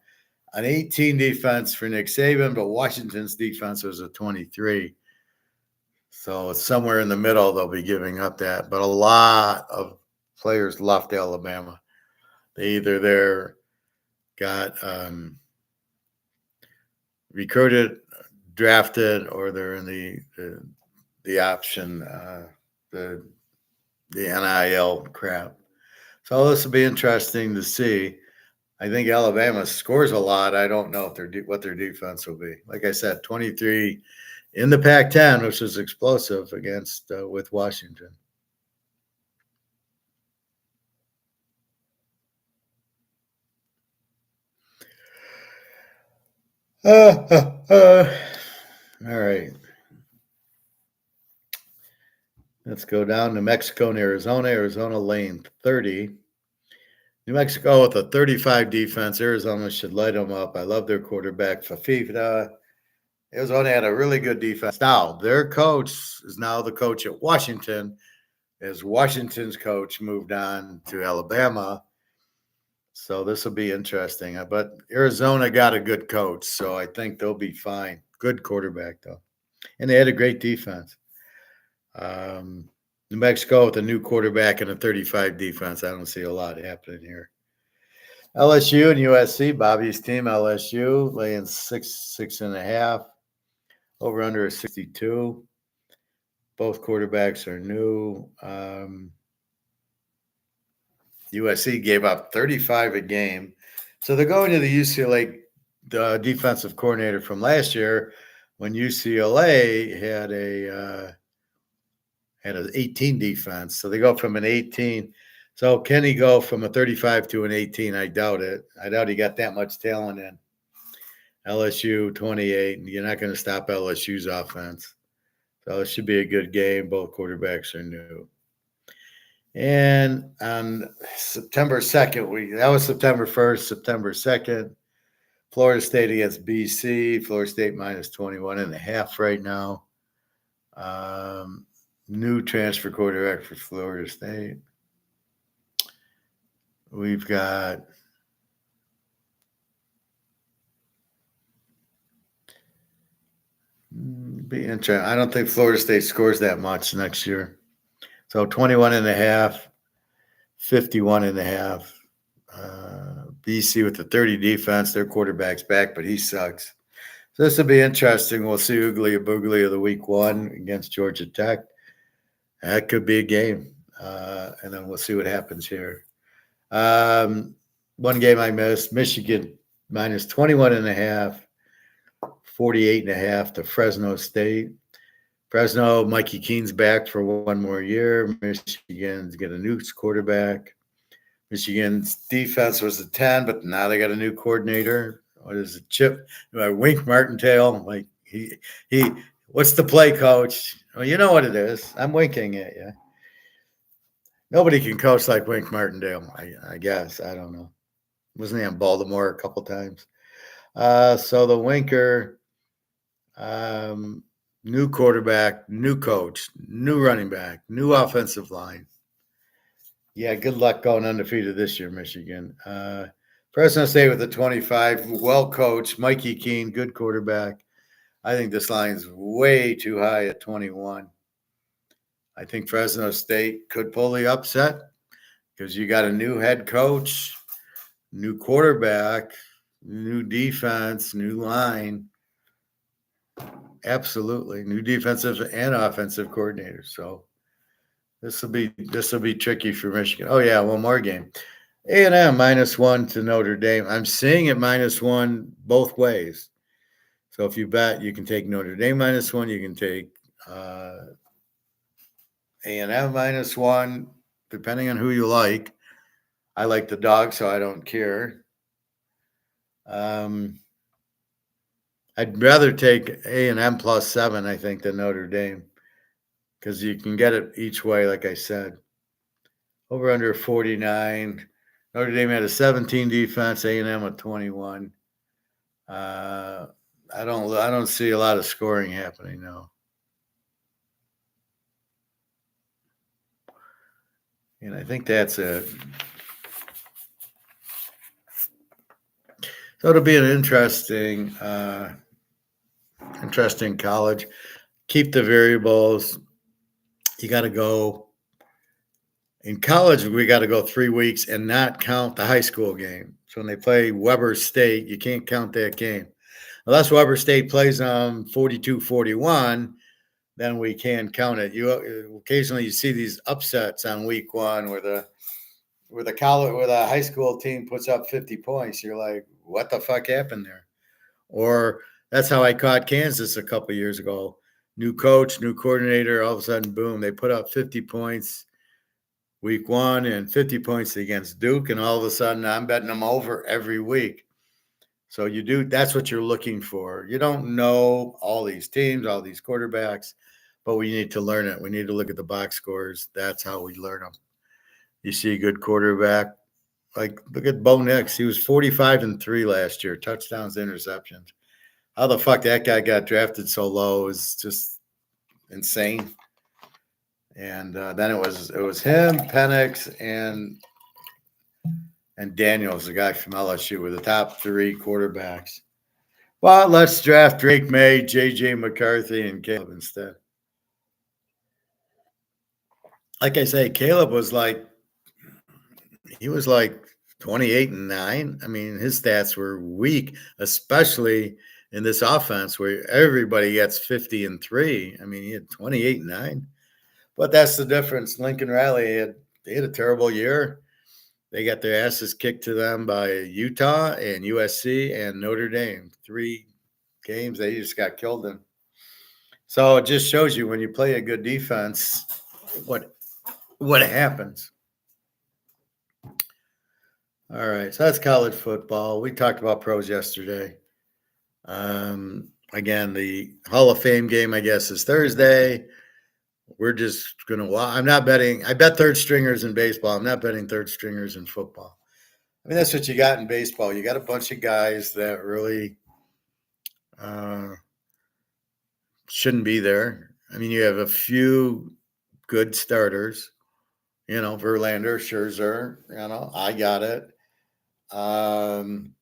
an 18 defense for Nick Saban, but Washington's defense was a 23. So it's somewhere in the middle they'll be giving up that. But a lot of players left Alabama. They either got recruited, drafted, or they're in the option, the NIL crap. So this will be interesting to see. I think Alabama scores a lot. I don't know if what their defense will be. Like I said, 23 in the Pac-10, which is explosive against with Washington. All right. Let's go down to Mexico and Arizona. Arizona lane 30. New Mexico with a 35 defense. Arizona should light them up. I love their quarterback, Fafita. Arizona had a really good defense. Now, their coach is now the coach at Washington, as Washington's coach moved on to Alabama. So this will be interesting. But Arizona got a good coach, so I think they'll be fine. Good quarterback, though. And they had a great defense. New Mexico with a new quarterback and a 35 defense. I don't see a lot happening here. LSU and USC, Bobby's team, LSU, laying 6.5. Over under a 62. Both quarterbacks are new. USC gave up 35 a game. So they're going to the UCLA defensive coordinator from last year when UCLA had an 18 defense. So they go from an 18. So can he go from a 35 to an 18? I doubt it. I doubt he got that much talent in. LSU 28. And you're not going to stop LSU's offense. So it should be a good game. Both quarterbacks are new. And on September 2nd, that was September 1st, September 2nd, Florida State against BC. Florida State minus 21.5 right now. New transfer quarterback for Florida State. We've got be interesting. I don't think Florida State scores that much next year. So 21.5, 51.5. BC with the 30 defense. Their quarterback's back, but he sucks. So this will be interesting. We'll see Oogly Boogly of the week 1 against Georgia Tech. That could be a game. And then we'll see what happens here. One game I missed, Michigan minus 21.5, 48.5 to Fresno State. Fresno, Mikey Keene's back for one more year. Michigan's got a new quarterback. Michigan's defense was a 10, but now they got a new coordinator. What is it? Chip Wink Martindale. Like he what's the play, coach? Well, you know what it is. I'm winking at you. Nobody can coach like Wink Martindale, I guess. I don't know. Wasn't he in Baltimore a couple times? So the Winker, new quarterback, new coach, new running back, new offensive line. Yeah, good luck going undefeated this year, Michigan. Fresno State with a 25, well coached. Mikey Keene, good quarterback. I think this line's way too high at 21. I think Fresno State could pull the upset because you got a new head coach, new quarterback, new defense, new line. Absolutely, new defensive and offensive coordinators. So this will be tricky for Michigan. Oh yeah, one more game. A&M -1 to Notre Dame. I'm seeing it -1 both ways. So if you bet, you can take Notre Dame -1. You can take A&M -1, depending on who you like. I like the dog, so I don't care. I'd rather take A&M +7, I think, than Notre Dame because you can get it each way, like I said. Over under 49. Notre Dame had a 17 defense, A&M a 21. I don't see a lot of scoring happening now. And I think that's it. So it'll be an interesting college. Keep the variables. You got to go in college. We got to go 3 weeks and not count the high school game. So when they play Weber State, you can't count that game unless Weber State plays 42-41. Then we can count it. You occasionally you see these upsets on week 1 where the high school team puts up 50 points. You're like, what the fuck happened there? Or that's how I caught Kansas a couple years ago. New coach, new coordinator, all of a sudden, boom, they put up 50 points week 1 and 50 points against Duke, and all of a sudden I'm betting them over every week. So that's what you're looking for. You don't know all these teams, all these quarterbacks, but we need to learn it. We need to look at the box scores. That's how we learn them. You see a good quarterback, like look at Bo Nix. He was 45-3 last year, touchdowns, interceptions. How the fuck that guy got drafted so low is just insane. And then it was him, Penix, and Daniels, the guy from LSU, were the top 3 quarterbacks. Well, let's draft Drake May, J.J. McCarthy, and Caleb instead. Like I say, Caleb was like 28-9. I mean, his stats were weak, especially in this offense where everybody gets 50-3. I mean, he had 28-9. But that's the difference. Lincoln Riley they had a terrible year. They got their asses kicked to them by Utah and USC and Notre Dame. 3 games they just got killed in. So it just shows you when you play a good defense, what happens. All right, so that's college football. We talked about pros yesterday. Again, the Hall of Fame game, I guess, is Thursday. We're just going to watch. I'm not betting. I bet third stringers in baseball. I'm not betting third stringers in football. I mean, that's what you got in baseball. You got a bunch of guys that really shouldn't be there. I mean, you have a few good starters, Verlander, Scherzer, I got it. And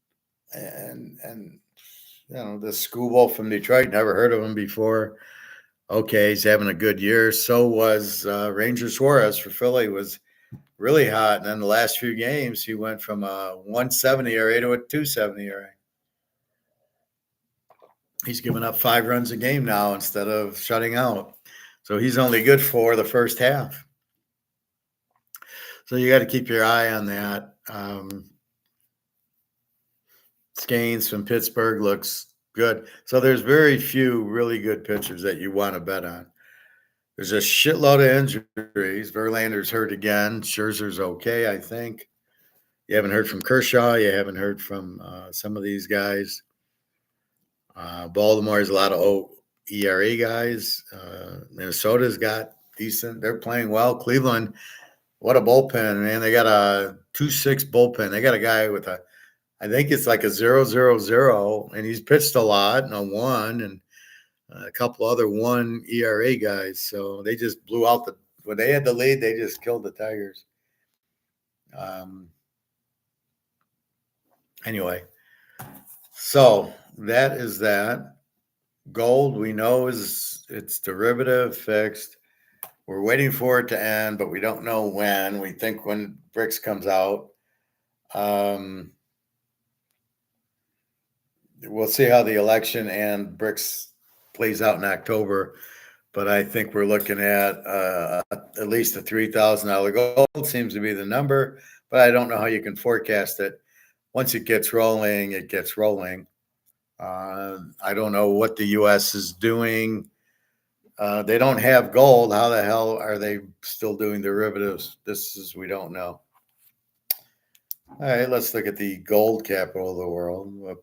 the schoolboy from Detroit, never heard of him before. Okay, he's having a good year. So was Ranger Suarez for Philly, was really hot. And then the last few games, he went from a 170 ERA to a 270 ERA. He's giving up 5 runs a game now instead of shutting out. So he's only good for the first half. So you got to keep your eye on that. Scanes from Pittsburgh looks good. So there's very few really good pitchers that you want to bet on. There's a shitload of injuries. Verlander's hurt again. Scherzer's okay, I think. You haven't heard from Kershaw. You haven't heard from some of these guys. Baltimore has a lot of ERA guys. Minnesota's got decent. They're playing well. Cleveland, what a bullpen, man. They got a 2.6 bullpen. They got a guy with I think it's like a 0.00, and he's pitched a lot and a 1, and a couple other 1 ERA guys. So they just blew out when they had the lead, they just killed the Tigers. Anyway, so that is that. Gold, we know it's derivative fixed. We're waiting for it to end, but we don't know when. We think when BRICS comes out. we'll see how the election and BRICS plays out in October. But I think we're looking at least a $3,000 gold seems to be the number. But I don't know how you can forecast it. Once it gets rolling, it gets rolling. I don't know what the U.S. is doing. They don't have gold. How the hell are they still doing derivatives? We don't know. All right, let's look at the gold capital of the world.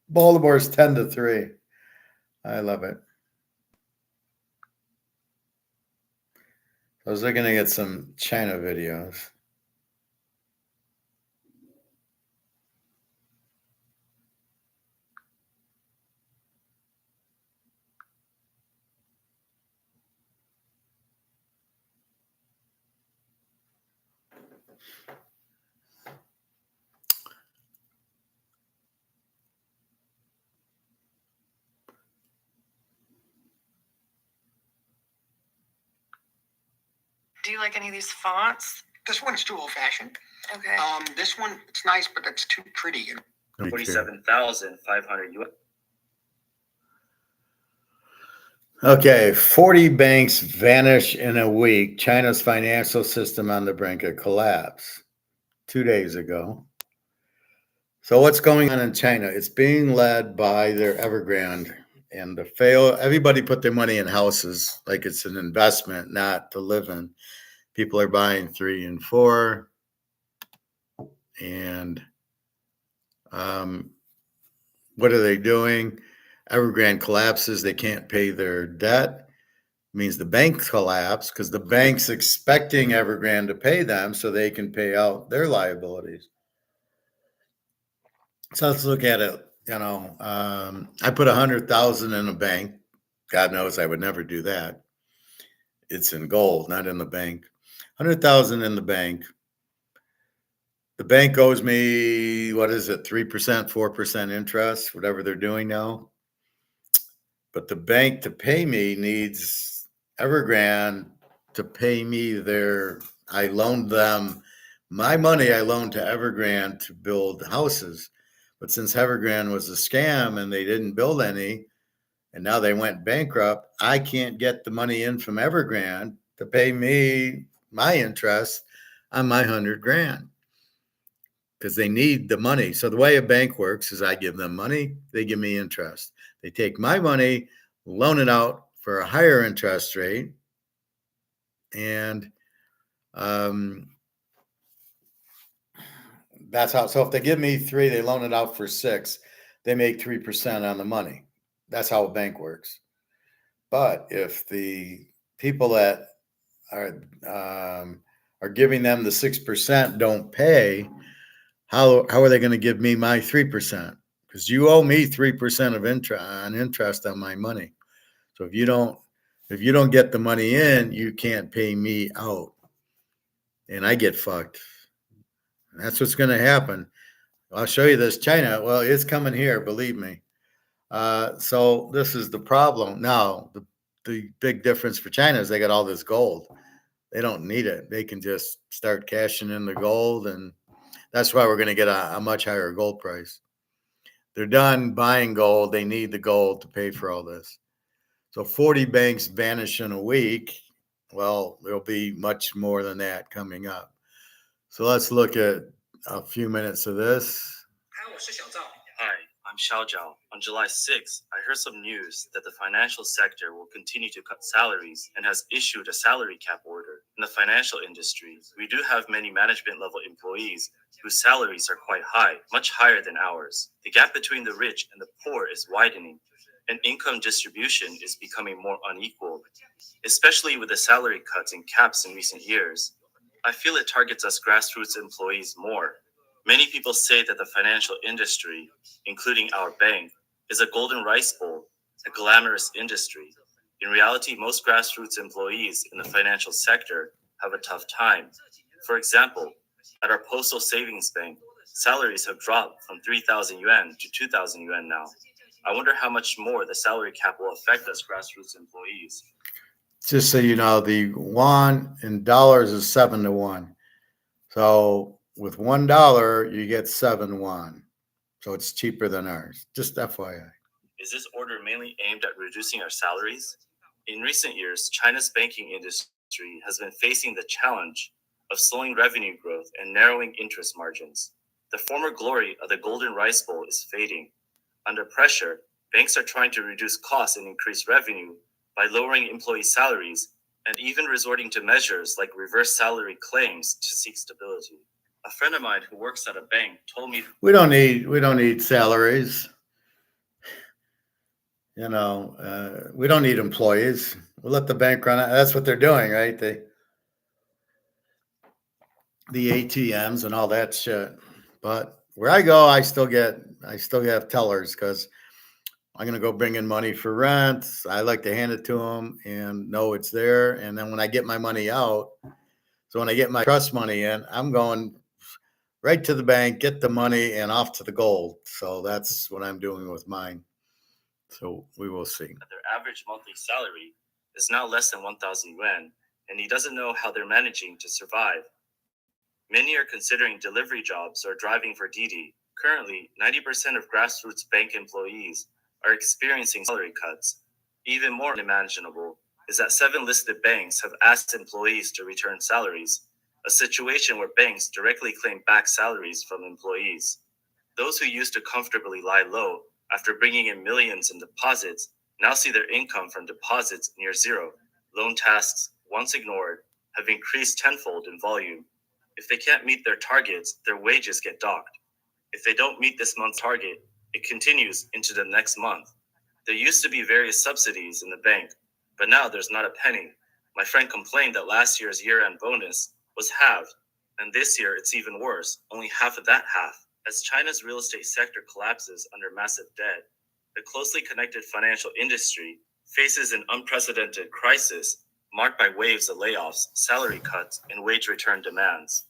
Baltimore's 10-3. I love it. I was looking to get some China videos. Do you like any of these fonts? This one's too old-fashioned. Okay. This one, it's nice, but it's too pretty. 47,500 US. Okay, 40 banks vanish in a week. China's financial system on the brink of collapse. 2 days ago. So what's going on in China? It's being led by their Evergrande and everybody put their money in houses like it's an investment, not to live in. People are buying 3 and 4. And what are they doing? Evergrande collapses. They can't pay their debt. It means the banks collapse because the bank's expecting Evergrande to pay them so they can pay out their liabilities. So let's look at it. I put 100,000 in a bank. God knows I would never do that. It's in gold, not in the bank. 100,000 in the bank. The bank owes me, 3%, 4% interest, whatever they're doing now. But the bank to pay me needs Evergrande to pay me I loaned them my money. I loaned to Evergrande to build houses. But since Evergrande was a scam and they didn't build any, and now they went bankrupt, I can't get the money in from Evergrande to pay me my interest on my 100 grand because they need the money. So the way a bank works is I give them money, they give me interest. They take my money, loan it out for a higher interest rate, and that's how. So if they give me 3, they loan it out for 6, they make 3% on the money. That's how a bank works. But if the people that are giving them the 6% don't pay, how are they going to give me my 3%? Because you owe me 3% of interest on my money. So if you don't get the money in, you can't pay me out, and I get fucked. And that's what's going to happen. I'll show you this China. Well, it's coming here, believe me. So this is the problem. Now, the big difference for China is they got all this gold. They don't need it. They can just start cashing in the gold, and that's why we're going to get a much higher gold price. They're done buying gold. They need the gold to pay for all this. So 40 banks vanish in a week. Well, there'll be much more than that coming up. So let's look at a few minutes of this. Hi, I'm Xiao Zhao. On July 6th, I heard some news that the financial sector will continue to cut salaries and has issued a salary cap order. In the financial industry, we do have many management level employees whose salaries are quite high, much higher than ours. The gap between the rich and the poor is widening, and income distribution is becoming more unequal, especially with the salary cuts and caps in recent years. I feel it targets us grassroots employees more. Many people say that the financial industry, including our bank, is a golden rice bowl, a glamorous industry. In reality, most grassroots employees in the financial sector have a tough time. For example, at our postal savings bank, salaries have dropped from 3,000 yuan to 2,000 yuan now. I wonder how much more the salary cap will affect us grassroots employees. Just so you know, the yuan in dollars is 7-1. So with $1, you get 7 yuan. So it's cheaper than ours. Just FYI. Is this order mainly aimed at reducing our salaries? In recent years, China's banking industry has been facing the challenge of slowing revenue growth and narrowing interest margins. The former glory of the Golden Rice Bowl is fading. Under pressure, banks are trying to reduce costs and increase revenue by lowering employee salaries and even resorting to measures like reverse salary claims to seek stability. A friend of mine who works at a bank told me We don't need salaries. We don't need employees. We'll let the bank run it. That's what they're doing, right? The ATMs and all that shit. But where I go, I still have tellers because I'm gonna go bring in money for rent. I like to hand it to them and know it's there. And then when I get my money out, so when I get my trust money in, I'm going right to the bank, get the money, and off to the gold. So that's what I'm doing with mine. So we will see. their average monthly salary is now less than 1,000 yuan, and he doesn't know how they're managing to survive. Many are considering delivery jobs or driving for Didi. Currently, 90% of grassroots bank employees are experiencing salary cuts. Even more unimaginable is that 7 listed banks have asked employees to return salaries, a situation where banks directly claim back salaries from employees. Those who used to comfortably lie low after bringing in millions in deposits now see their income from deposits near zero. Loan tasks, once ignored, have increased tenfold in volume. If they can't meet their targets, their wages get docked. If they don't meet this month's target, it continues into the next month. There used to be various subsidies in the bank, but now there's not a penny. My friend complained that last year's year-end bonus was halved, and this year it's even worse, only half of that half. As China's real estate sector collapses under massive debt, the closely connected financial industry faces an unprecedented crisis marked by waves of layoffs, salary cuts, and wage return demands.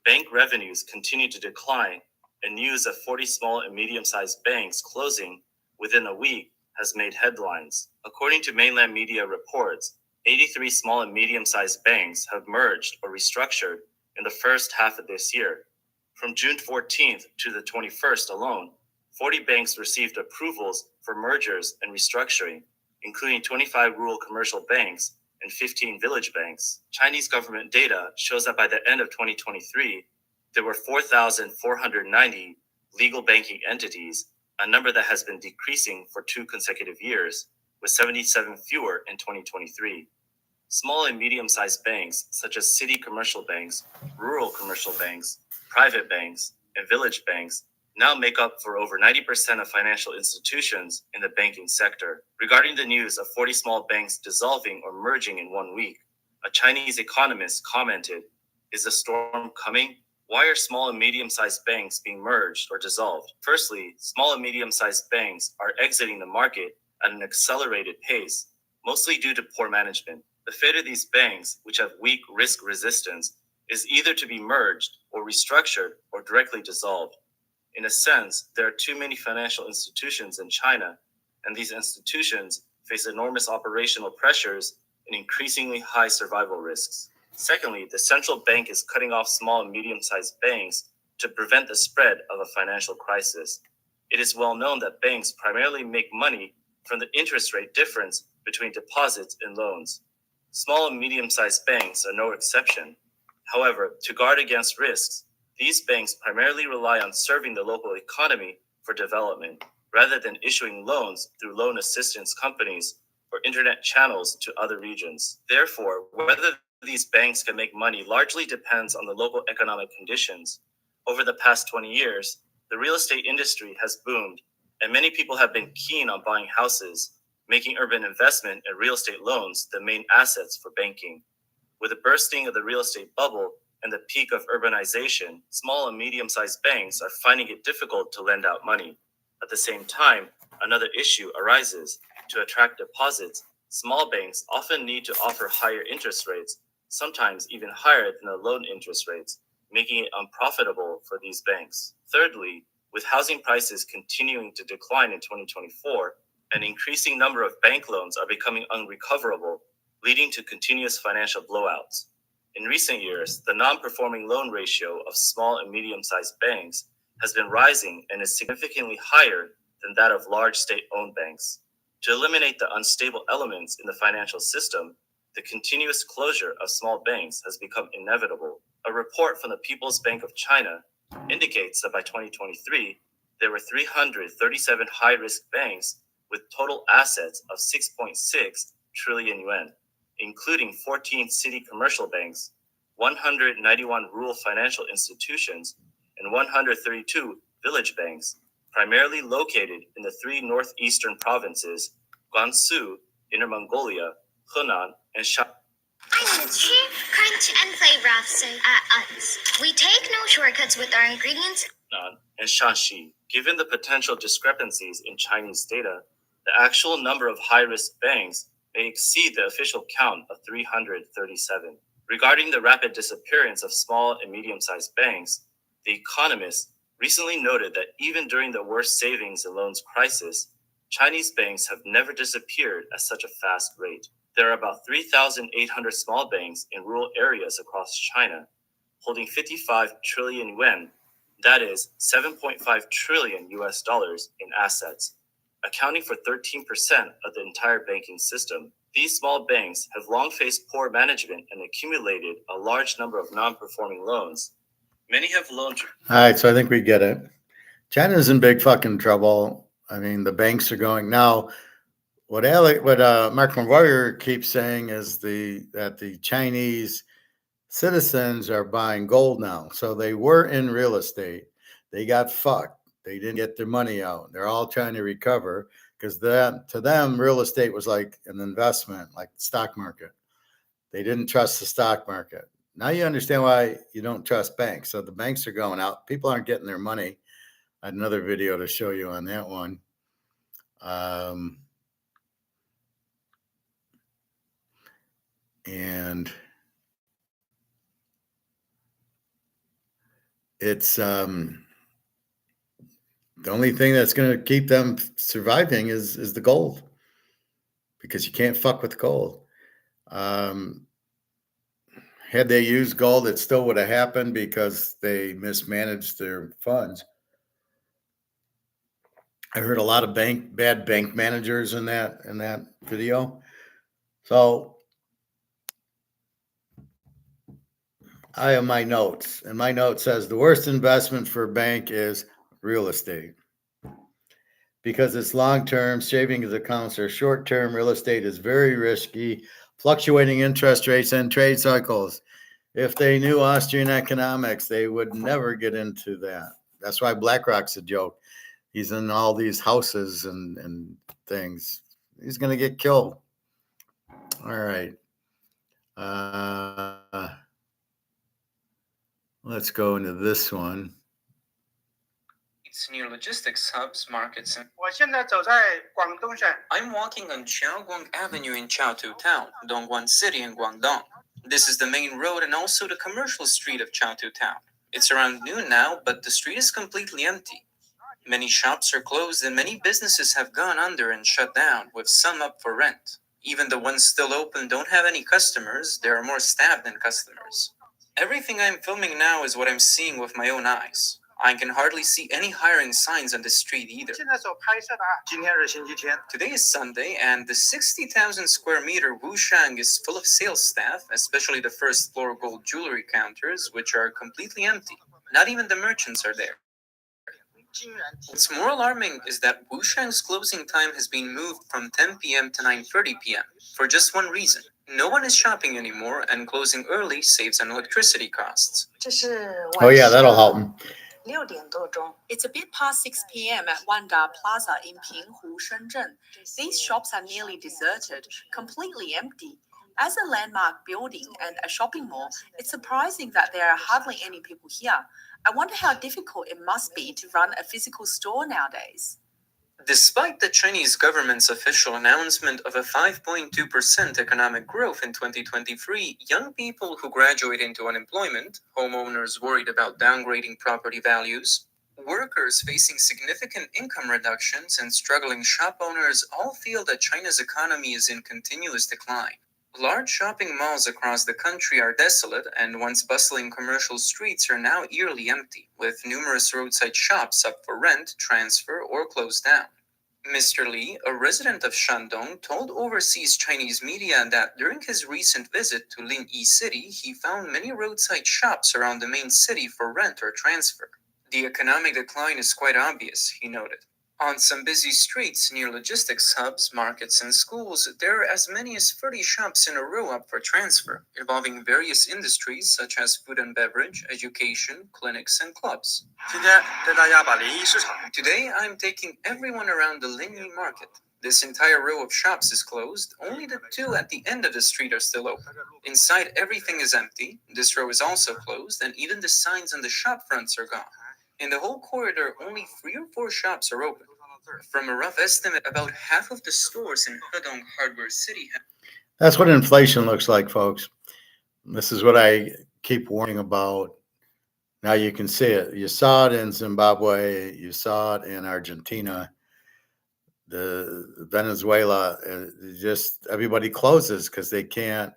Bank revenues continue to decline, and news of 40 small and medium-sized banks closing within a week has made headlines. According to mainland media reports, 83 small and medium-sized banks have merged or restructured in the first half of this year. From June 14th to the 21st alone, 40 banks received approvals for mergers and restructuring, including 25 rural commercial banks and 15 village banks. Chinese government data shows that by the end of 2023, there were 4,490 legal banking entities, a number that has been decreasing for 2 consecutive years, with 77 fewer in 2023. Small and medium-sized banks, such as city commercial banks, rural commercial banks, private banks, and village banks, now make up for over 90% of financial institutions in the banking sector. Regarding the news of 40 small banks dissolving or merging in 1 week, a Chinese economist commented, "Is the storm coming? Why are small and medium-sized banks being merged or dissolved? Firstly, small and medium-sized banks are exiting the market at an accelerated pace, mostly due to poor management. The fate of these banks, which have weak risk resistance, is either to be merged or restructured or directly dissolved. In a sense, there are too many financial institutions in China, and these institutions face enormous operational pressures and increasingly high survival risks. Secondly, the central bank is cutting off small and medium-sized banks to prevent the spread of a financial crisis. It is well known that banks primarily make money from the interest rate difference between deposits and loans. Small and medium-sized banks are no exception. However, to guard against risks, these banks primarily rely on serving the local economy for development, rather than issuing loans through loan assistance companies or internet channels to other regions. Therefore, whether these banks can make money largely depends on the local economic conditions. Over the past 20 years, the real estate industry has boomed, and many people have been keen on buying houses, making urban investment and real estate loans the main assets for banking. With the bursting of the real estate bubble and the peak of urbanization, small and medium-sized banks are finding it difficult to lend out money. At the same time, another issue arises. To attract deposits, small banks often need to offer higher interest rates, sometimes even higher than the loan interest rates, making it unprofitable for these banks. Thirdly, with housing prices continuing to decline in 2024, an increasing number of bank loans are becoming unrecoverable, leading to continuous financial blowouts. In recent years, the non-performing loan ratio of small and medium-sized banks has been rising and is significantly higher than that of large state-owned banks. To eliminate the unstable elements in the financial system, the continuous closure of small banks has become inevitable. A report from the People's Bank of China indicates that by 2023, there were 337 high-risk banks with total assets of 6.6 trillion yuan, including 14 city commercial banks, 191 rural financial institutions, and 132 village banks, primarily located in the three northeastern provinces, Gansu, Inner Mongolia, Henan, and Shanxi. I need to cheer, crunch, and flavor officer at us. We take no shortcuts with our ingredients. And Shanxi. Given the potential discrepancies in Chinese data, the actual number of high-risk banks may exceed the official count of 337. Regarding the rapid disappearance of small and medium-sized banks, The Economist recently noted that even during the worst savings and loans crisis, Chinese banks have never disappeared at such a fast rate. There are about 3,800 small banks in rural areas across China, holding 55 trillion yuan, that is 7.5 trillion US dollars in assets, accounting for 13% of the entire banking system. These small banks have long faced poor management and accumulated a large number of non-performing loans. Many have loaned. All right, so I think we get it. China's in big fucking trouble. I mean, the banks are going now. What Mark McGuire keeps saying is that the Chinese citizens are buying gold now. So they were in real estate. They got fucked. They didn't get their money out. They're all trying to recover because to them, real estate was like an investment, like the stock market. They didn't trust the stock market. Now you understand why you don't trust banks. So the banks are going out. People aren't getting their money. I had another video to show you on that one. And it's the only thing that's going to keep them surviving is the gold, because you can't fuck with gold. Had they used gold, it still would have happened because they mismanaged their funds. I heard a lot of bad bank managers in that video. So I have my notes, and my note says the worst investment for a bank is real estate, because it's long-term. Savings accounts are short-term. Real estate is very risky, fluctuating interest rates and trade cycles. If they knew Austrian economics, they would never get into that. That's why BlackRock's a joke. He's in all these houses and things. He's going to get killed. All right. Let's go into this one. It's near logistics hubs, markets, and 我现在走在广东省。 I'm walking on Qiaoguang Avenue in Chaotu Town, Dongguan City in Guangdong. This is the main road and also the commercial street of Chaotu Town. It's around noon now, but the street is completely empty. Many shops are closed and many businesses have gone under and shut down, with some up for rent. Even the ones still open don't have any customers. There are more staff than customers. Everything I'm filming now is what I'm seeing with my own eyes. I can hardly see any hiring signs on the street either. 现在所拍摄的今天是星期天。 Today is Sunday, and the 60,000 square meter Wushang is full of sales staff, especially the first floor gold jewelry counters, which are completely empty. Not even the merchants are there. What's more alarming is that Wushang's closing time has been moved from 10 p.m. to 9:30 p.m. for just one reason. No one is shopping anymore, and closing early saves on electricity costs. Oh, yeah, that'll help them. 6点多钟. It's a bit past 6 p.m. at Wanda Plaza in Pinghu, Shenzhen. These shops are nearly deserted, completely empty. As a landmark building and a shopping mall, it's surprising that there are hardly any people here. I wonder how difficult it must be to run a physical store nowadays. Despite the Chinese government's official announcement of a 5.2% economic growth in 2023, young people who graduate into unemployment, homeowners worried about downgrading property values, workers facing significant income reductions, and struggling shop owners all feel that China's economy is in continuous decline. Large shopping malls across the country are desolate, and once bustling commercial streets are now eerily empty, with numerous roadside shops up for rent, transfer, or closed down. Mr. Li, a resident of Shandong, told overseas Chinese media that during his recent visit to Linyi City, he found many roadside shops around the main city for rent or transfer. The economic decline is quite obvious, he noted. On some busy streets near logistics hubs, markets, and schools, there are as many as 30 shops in a row up for transfer, involving various industries such as food and beverage, education, clinics, and clubs. 今天带大家把临沂市场 Today, I'm taking everyone around the Linyi market. This entire row of shops is closed, only the two at the end of the street are still open. Inside, everything is empty. This row is also closed, and even the signs on the shop fronts are gone. In the whole corridor, only 3 or 4 shops are open. From a rough estimate, about half of the stores in Hedong Hardware City have... That's what inflation looks like, folks. This is what I keep warning about. Now you can see it. You saw it in Zimbabwe. You saw it in Argentina. The Venezuela, just everybody closes because they can't.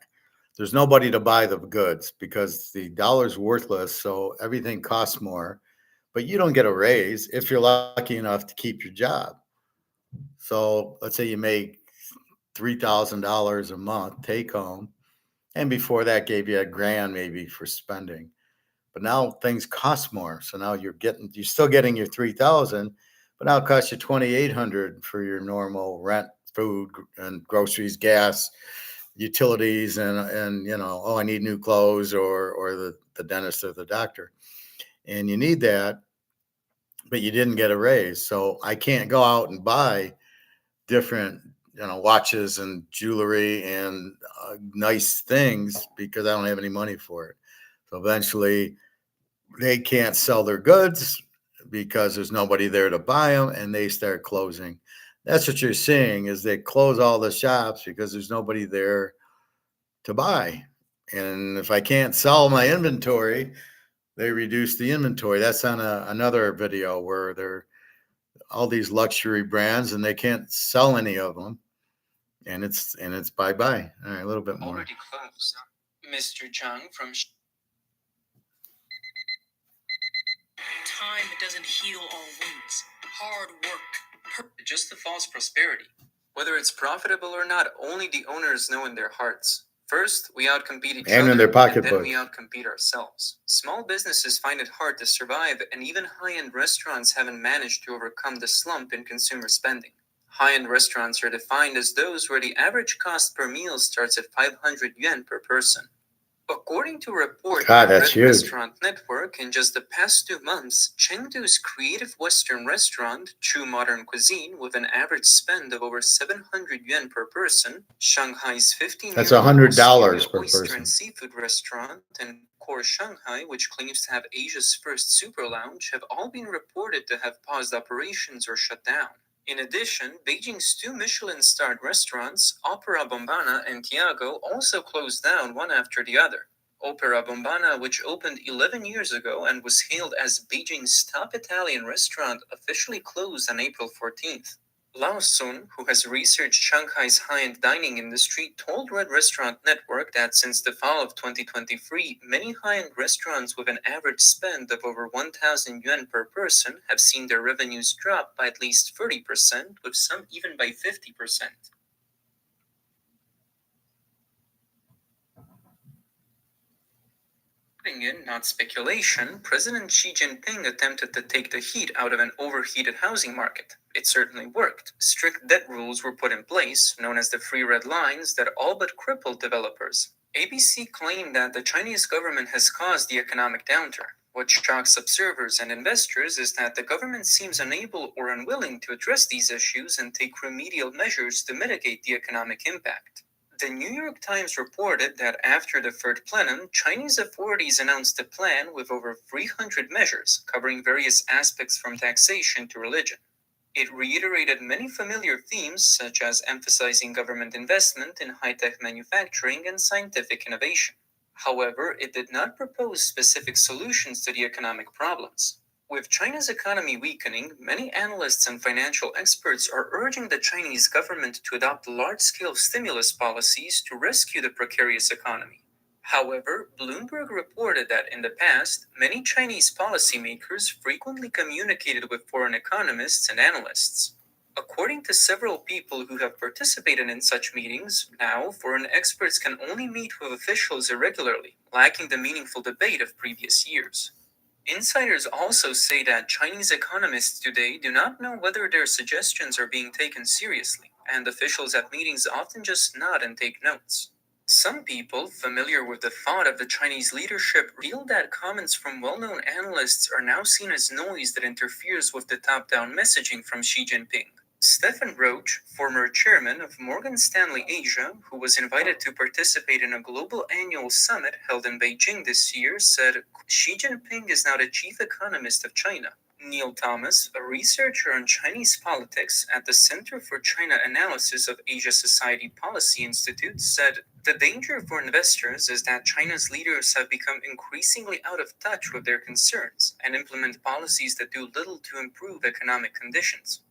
There's nobody to buy the goods because the dollar's worthless. So everything costs more, but you don't get a raise if you're lucky enough to keep your job. So let's say you make $3,000 a month take home, and before that gave you $1,000 maybe for spending. But now things cost more. So now you're still getting your 3,000, but now it costs you 2,800 for your normal rent, food, and groceries, gas, utilities, and I need new clothes or the dentist or the doctor. And you need that, but you didn't get a raise. So I can't go out and buy different watches and jewelry and nice things because I don't have any money for it. So eventually they can't sell their goods because there's nobody there to buy them, and they start closing. That's what you're seeing, is they close all the shops because there's nobody there to buy. And if I can't sell my inventory, they reduce the inventory. That's on another video where they're all these luxury brands and they can't sell any of them. And it's bye-bye. All right, a little bit more. Already closed. Mr. Zhang from... Time doesn't heal all wounds. Hard work. Just the false prosperity. Whether it's profitable or not, only the owners know in their hearts. First, we outcompete each And other, in their and pocketbooks. then we outcompete ourselves. Small businesses find it hard to survive, and even high-end restaurants haven't managed to overcome the slump in consumer spending. High-end restaurants are defined as those where the average cost per meal starts at 500 yuan per person. According to a report God, by that's Red huge. Restaurant Network, in just the past 2 months, Chengdu's creative Western restaurant, True Modern Cuisine, with an average spend of over 700 yuan per person, Shanghai's 15-year-old That's $100 per oyster person. and seafood restaurant, and Core Shanghai, which claims to have Asia's first super lounge, have all been reported to have paused operations or shut down. In addition, Beijing's 2 Michelin-starred restaurants, Opera Bombana and Tiago, also closed down one after the other. Opera Bombana, which opened 11 years ago and was hailed as Beijing's top Italian restaurant, officially closed on April 14th. Lao Sun, who has researched Shanghai's high-end dining industry, told Red Restaurant Network that since the fall of 2023, many high-end restaurants with an average spend of over 1,000 yuan per person have seen their revenues drop by at least 30%, with some even by 50%. In, not speculation, President Xi Jinping attempted to take the heat out of an overheated housing market. It certainly worked. Strict debt rules were put in place, known as the Three Red Lines, that all but crippled developers. ABC claimed that the Chinese government has caused the economic downturn. What shocks observers and investors is that the government seems unable or unwilling to address these issues and take remedial measures to mitigate the economic impact. The New York Times reported that after the third plenum, Chinese authorities announced a plan with over 300 measures covering various aspects from taxation to religion. It reiterated many familiar themes, such as emphasizing government investment in high-tech manufacturing and scientific innovation. However, it did not propose specific solutions to the economic problems. With China's economy weakening, many analysts and financial experts are urging the Chinese government to adopt large-scale stimulus policies to rescue the precarious economy. However, Bloomberg reported that in the past, many Chinese policymakers frequently communicated with foreign economists and analysts. According to several people who have participated in such meetings, now foreign experts can only meet with officials irregularly, lacking the meaningful debate of previous years. Insiders also say that Chinese economists today do not know whether their suggestions are being taken seriously, and officials at meetings often just nod and take notes. Some people, familiar with the thought of the Chinese leadership, feel that comments from well-known analysts are now seen as noise that interferes with the top-down messaging from Xi Jinping. Stephen Roach, former chairman of Morgan Stanley Asia, who was invited to participate in a global annual summit held in Beijing this year, said, Xi Jinping is now the chief economist of China. Neil Thomas, a researcher on Chinese politics at the Center for China Analysis of Asia Society Policy Institute, said, the danger for investors is that China's leaders have become increasingly out of touch with their concerns and implement policies that do little to improve economic conditions.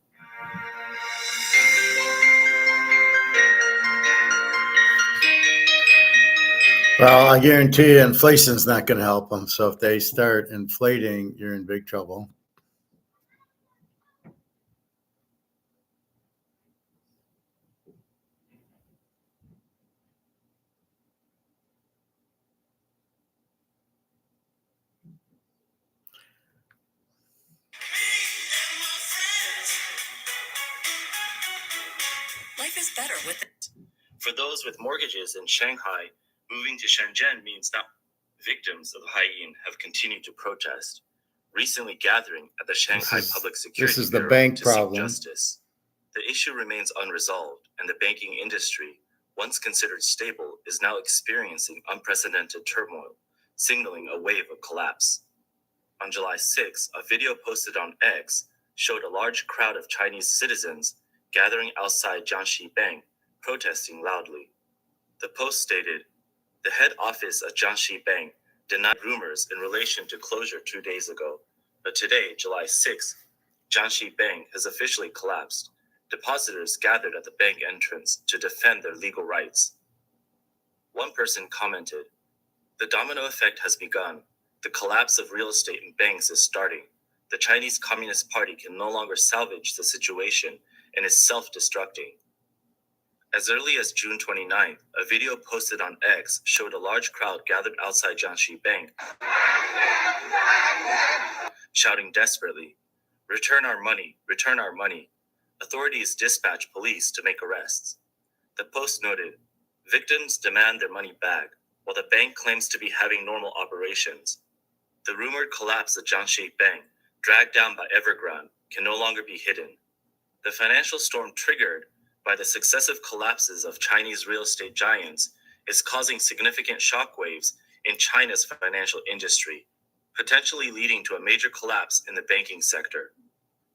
Well, I guarantee you inflation's not going to help them. So if they start inflating, you're in big trouble. Life is better with it. For those with mortgages in Shanghai, moving to Shenzhen means that victims of Haiyan have continued to protest, recently gathering at the Shanghai Public Security is the Bureau bank to problem. seek justice. The issue remains unresolved, and the banking industry, once considered stable, is now experiencing unprecedented turmoil, signaling a wave of collapse. On July 6, a video posted on X showed a large crowd of Chinese citizens gathering outside Jiangxi Bank, protesting loudly. The post stated, the head office of Jiangxi Bank denied rumors in relation to closure 2 days ago, but today, July 6, Jiangxi Bank has officially collapsed. Depositors gathered at the bank entrance to defend their legal rights. One person commented, the domino effect has begun. The collapse of real estate and banks is starting. The Chinese Communist Party can no longer salvage the situation and is self-destructing. As early as June 29th, a video posted on X showed a large crowd gathered outside Jiangxi Bank, shouting desperately, return our money, return our money. Authorities dispatched police to make arrests. The post noted, victims demand their money back, while the bank claims to be having normal operations. The rumored collapse of Jiangxi Bank, dragged down by Evergrande, can no longer be hidden. The financial storm triggered by the successive collapses of Chinese real estate giants is causing significant shockwaves in China's financial industry, potentially leading to a major collapse in the banking sector.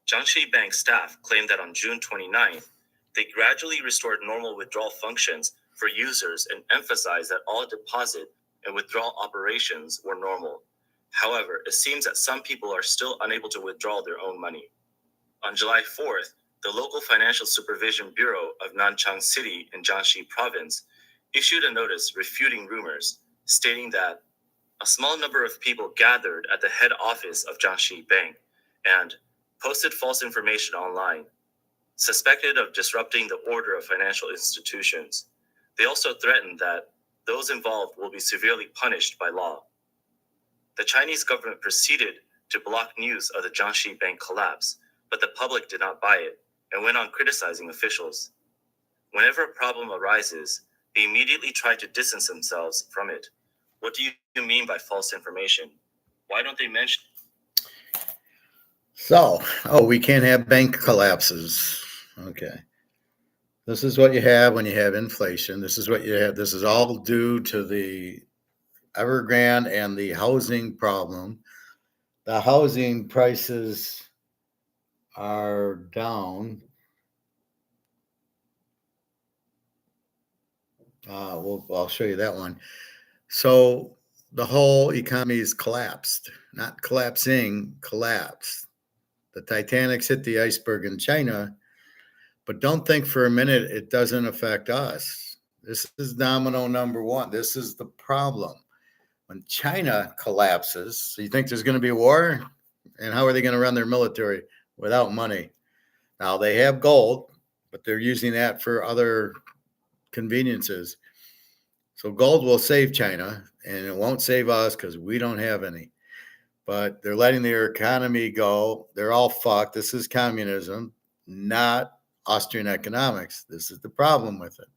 Jiangxi Bank staff claimed that on June 29th, they gradually restored normal withdrawal functions for users and emphasized that all deposit and withdrawal operations were normal. However, it seems that some people are still unable to withdraw their own money. On July 4th, the local Financial Supervision Bureau of Nanchang City in Jiangxi Province issued a notice refuting rumors, stating that a small number of people gathered at the head office of Jiangxi Bank and posted false information online, suspected of disrupting the order of financial institutions. They also threatened that those involved will be severely punished by law. The Chinese government proceeded to block news of the Jiangxi Bank collapse, but the public did not buy it and went on criticizing officials. Whenever a problem arises, they immediately try to distance themselves from it. What do you mean by false information? Why don't they mention? So, we can't have bank collapses. Okay. This is what you have when you have inflation. This is what you have. This is all due to the Evergrande and the housing problem. The housing prices are down. I'll show you that one. So the whole economy is collapsed. not collapsing, collapsed. The Titanic's hit the iceberg in China, but don't think for a minute it doesn't affect us. This is domino number one. This is the problem. When China collapses, so you think there's going to be a war? And how are they going to run their military without money? Now, they have gold, but they're using that for other conveniences. So gold will save China, and it won't save us because we don't have any. But they're letting their economy go. They're all fucked. This is communism, not Austrian economics. This is the problem with it.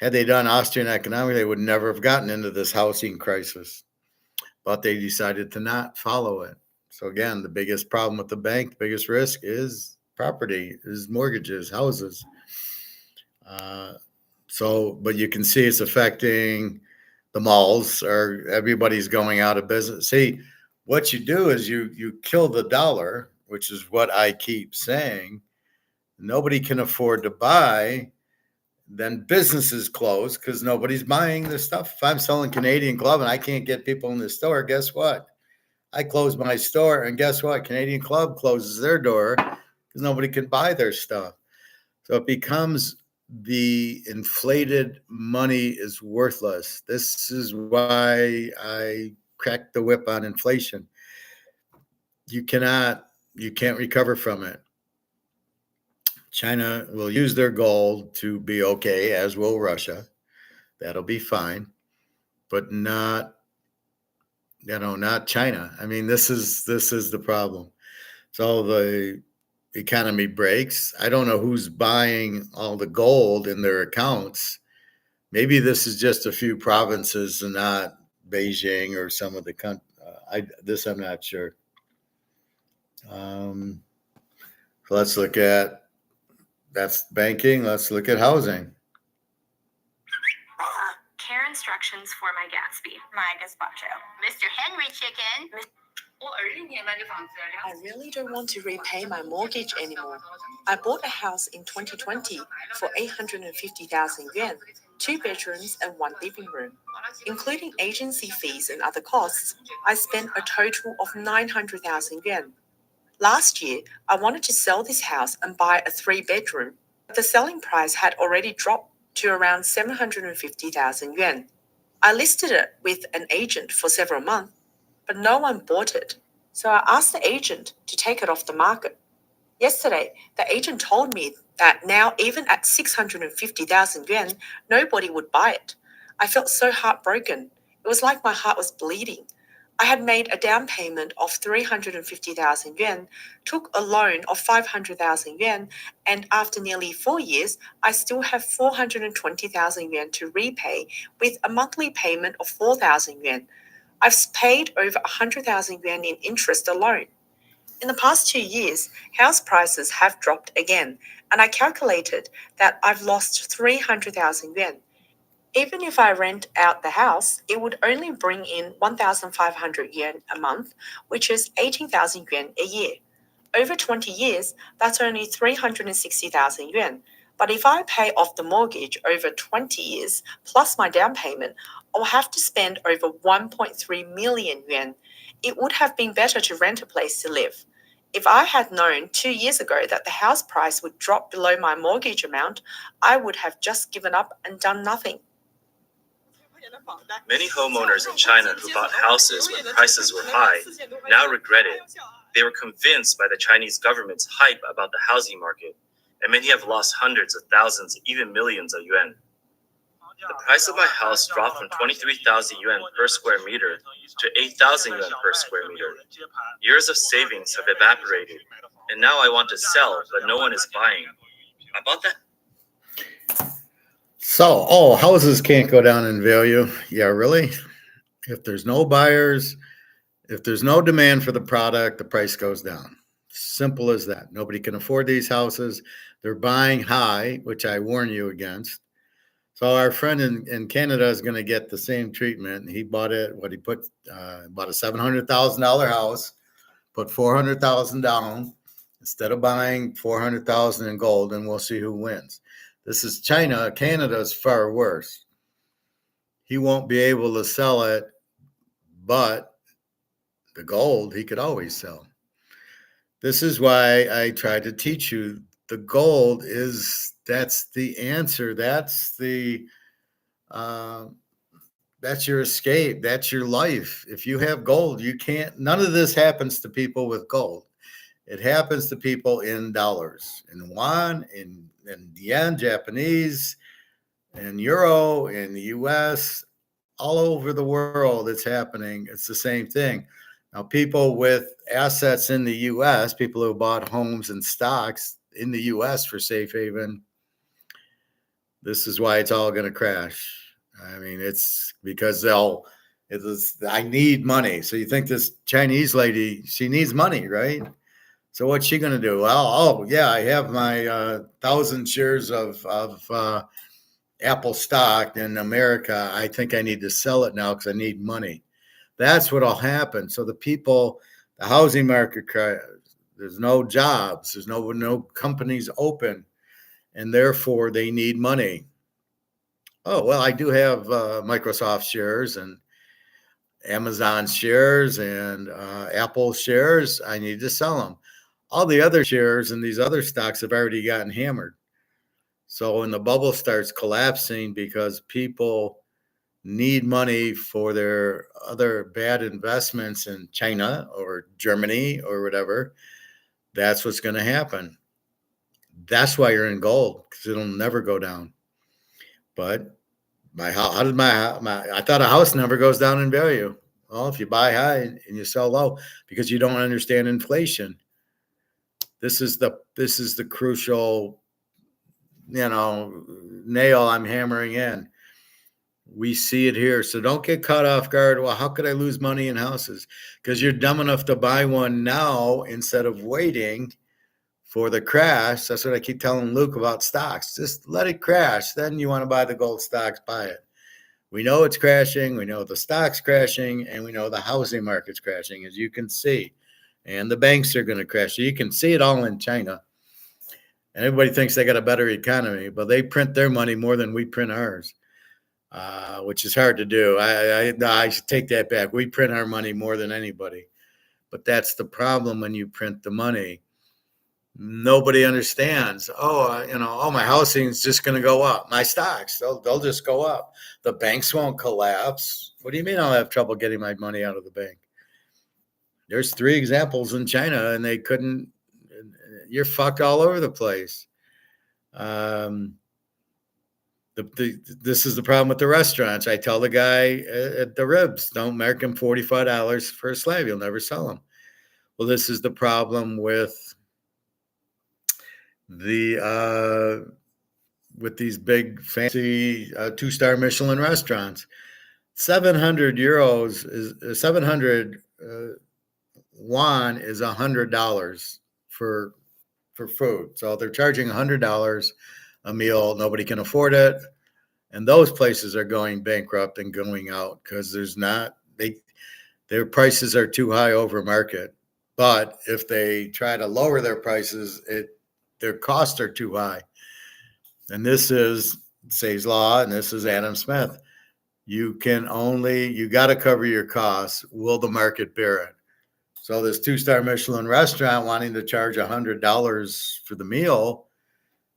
Had they done Austrian economics, they would never have gotten into this housing crisis. But they decided to not follow it. So again, the biggest problem with the bank, the biggest risk is property, is mortgages, houses. But you can see it's affecting the malls, or everybody's going out of business. See, what you do is you kill the dollar, which is what I keep saying. Nobody can afford to buy. Then businesses close because nobody's buying the stuff. If I'm selling Canadian Club and I can't get people in the store, guess what? I close my store, and guess what? Canadian Club closes their door because nobody can buy their stuff. So it becomes the inflated money is worthless. This is why I cracked the whip on inflation. You can't recover from it. China will use their gold to be okay, as will Russia. That'll be fine, but not China. I mean, this is the problem. So the economy breaks. I don't know who's buying all the gold in their accounts. Maybe this is just a few provinces and not Beijing or some of the country. I'm not sure. So let's look at. That's banking. Let's look at housing. Care instructions for my Gatsby. My gazpacho. Mr. Henry Chicken. I really don't want to repay my mortgage anymore. I bought a house in 2020 for 850,000 yuan, 2 bedrooms and 1 living room. Including agency fees and other costs, I spent a total of 900,000 yuan. Last year, I wanted to sell this house and buy a 3-bedroom, but the selling price had already dropped to around 750,000 yuan. I listed it with an agent for several months, but no one bought it. So I asked the agent to take it off the market. Yesterday, the agent told me that now even at 650,000 yuan, nobody would buy it. I felt so heartbroken. It was like my heart was bleeding. I had made a down payment of 350,000 yuan, took a loan of 500,000 yuan, and after nearly 4 years, I still have 420,000 yuan to repay with a monthly payment of 4,000 yuan. I've paid over 100,000 yuan in interest alone. In the past 2 years, house prices have dropped again, and I calculated that I've lost 300,000 yuan. Even if I rent out the house, it would only bring in 1,500 yuan a month, which is 18,000 yuan a year. Over 20 years, that's only 360,000 yuan. But if I pay off the mortgage over 20 years, plus my down payment, I'll have to spend over 1.3 million yuan. It would have been better to rent a place to live. If I had known 2 years ago that the house price would drop below my mortgage amount, I would have just given up and done nothing. Many homeowners in China who bought houses when prices were high now regret it. They were convinced by the Chinese government's hype about the housing market, and many have lost hundreds of thousands, even millions of yuan. The price of my house dropped from 23,000 yuan per square meter to 8,000 yuan per square meter. Years of savings have evaporated, and now I want to sell, but no one is buying. I bought that. So, houses can't go down in value. Yeah, really? If there's no buyers, if there's no demand for the product, the price goes down. Simple as that. Nobody can afford these houses. They're buying high, which I warn you against. So our friend in Canada is going to get the same treatment. He bought it. Bought a $700,000 house, put $400,000 down instead of buying $400,000 in gold, and we'll see who wins. This is China. Canada is far worse. He won't be able to sell it, but the gold, he could always sell. This is why I try to teach you the gold that's the answer. Uh, that's your escape. That's your life. If you have gold, you can't, none of this happens to people with gold. It happens to people in dollars, in yuan, in yen, Japanese, in euro, in the US, all over the world. It's happening. It's the same thing. Now, people with assets in the US, people who bought homes and stocks in the US for safe haven, this is why it's all going to crash. I mean, it's because I need money. So you think this Chinese lady, she needs money, right? So what's she going to do? Well, oh yeah, I have my 1,000 shares of Apple stock in America. I think I need to sell it now because I need money. That's what'll happen. So the housing market, there's no jobs, there's no companies open, and therefore they need money. Oh, well, I do have Microsoft shares and Amazon shares and Apple shares. I need to sell them. All the other shares and these other stocks have already gotten hammered. So when the bubble starts collapsing because people need money for their other bad investments in China or Germany or whatever, that's what's going to happen. That's why you're in gold, because it'll never go down. But I thought a house never goes down in value. Well, if you buy high and you sell low, because you don't understand inflation. This is the crucial, nail I'm hammering in. We see it here. So don't get caught off guard. Well, how could I lose money in houses? Because you're dumb enough to buy one now instead of waiting for the crash. That's what I keep telling Luke about stocks. Just let it crash. Then you want to buy the gold stocks, buy it. We know it's crashing. We know the stock's crashing, and we know the housing market's crashing, as you can see. And the banks are going to crash. So you can see it all in China. And everybody thinks they got a better economy, but they print their money more than we print ours, which is hard to do. I should take that back. We print our money more than anybody. But that's the problem when you print the money. Nobody understands. My housing's just going to go up. My stocks, they'll just go up. The banks won't collapse. What do you mean I'll have trouble getting my money out of the bank? There's 3 examples in China, and they couldn't. You're fucked all over the place. This is the problem with the restaurants. I tell the guy at the ribs, don't mark him $45 for a slab. You'll never sell them. Well, this is the problem with these big fancy 2-star Michelin restaurants. 700 euros is 700 yuan is $100 for food. So they're charging $100 a meal. Nobody can afford it, and those places are going bankrupt and going out because their prices are too high over market. But if they try to lower their prices, their costs are too high. And this is Say's Law, and this is Adam Smith. You got to cover your costs. Will the market bear it? So this 2-star Michelin restaurant wanting to charge $100 for the meal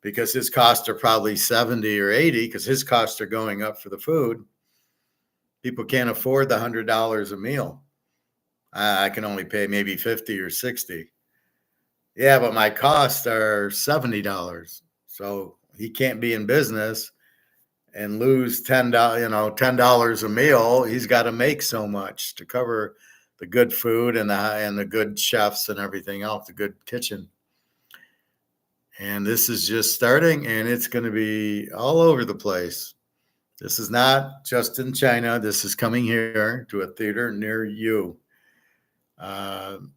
because his costs are probably $70 or $80 because his costs are going up for the food. People can't afford the $100 a meal. I can only pay maybe $50 or $60. Yeah, but my costs are $70. So he can't be in business and lose $10 a meal. He's got to make so much to cover the good food and the good chefs and everything else, the good kitchen. And this is just starting, and it's going to be all over the place. This is not just in China. This is coming here to a theater near you. The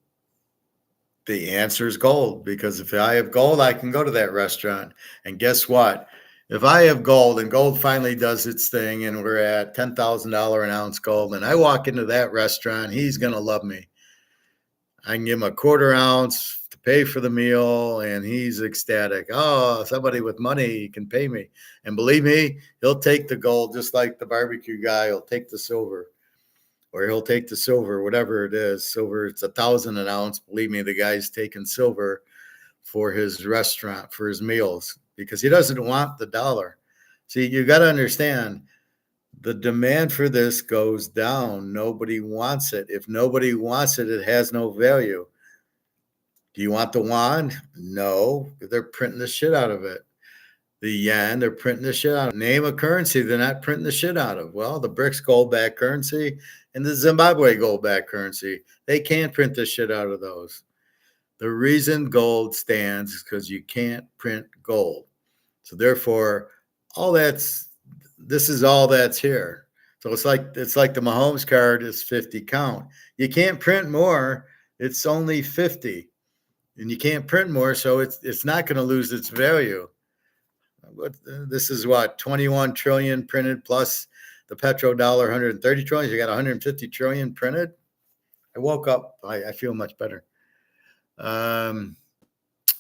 answer is gold, because if I have gold, I can go to that restaurant. And guess what? If I have gold and gold finally does its thing and we're at $10,000 an ounce gold and I walk into that restaurant, he's going to love me. I can give him a 1/4 ounce to pay for the meal and he's ecstatic. Oh, somebody with money can pay me. And believe me, he'll take the gold just like the barbecue guy will take the silver. or he'll take the silver, whatever it is. Silver, it's 1,000 an ounce. Believe me, the guy's taking silver for his restaurant, for his meals, because he doesn't want the dollar. See, you got to understand, the demand for this goes down. Nobody wants it. If nobody wants it, it has no value. Do you want the yuan? No, they're printing the shit out of it. The yen, they're printing the shit out of. Name a currency they're not printing the shit out of. Well, the BRICS gold-backed currency and the Zimbabwe gold-backed currency, they can't print the shit out of those. The reason gold stands is because you can't print gold. So therefore, this is all that's here. So it's like the Mahomes card is 50 count. You can't print more. It's only 50. And you can't print more, so it's not going to lose its value. This is what, 21 trillion printed plus the petrodollar 130 trillion. You got 150 trillion printed. I woke up. I feel much better.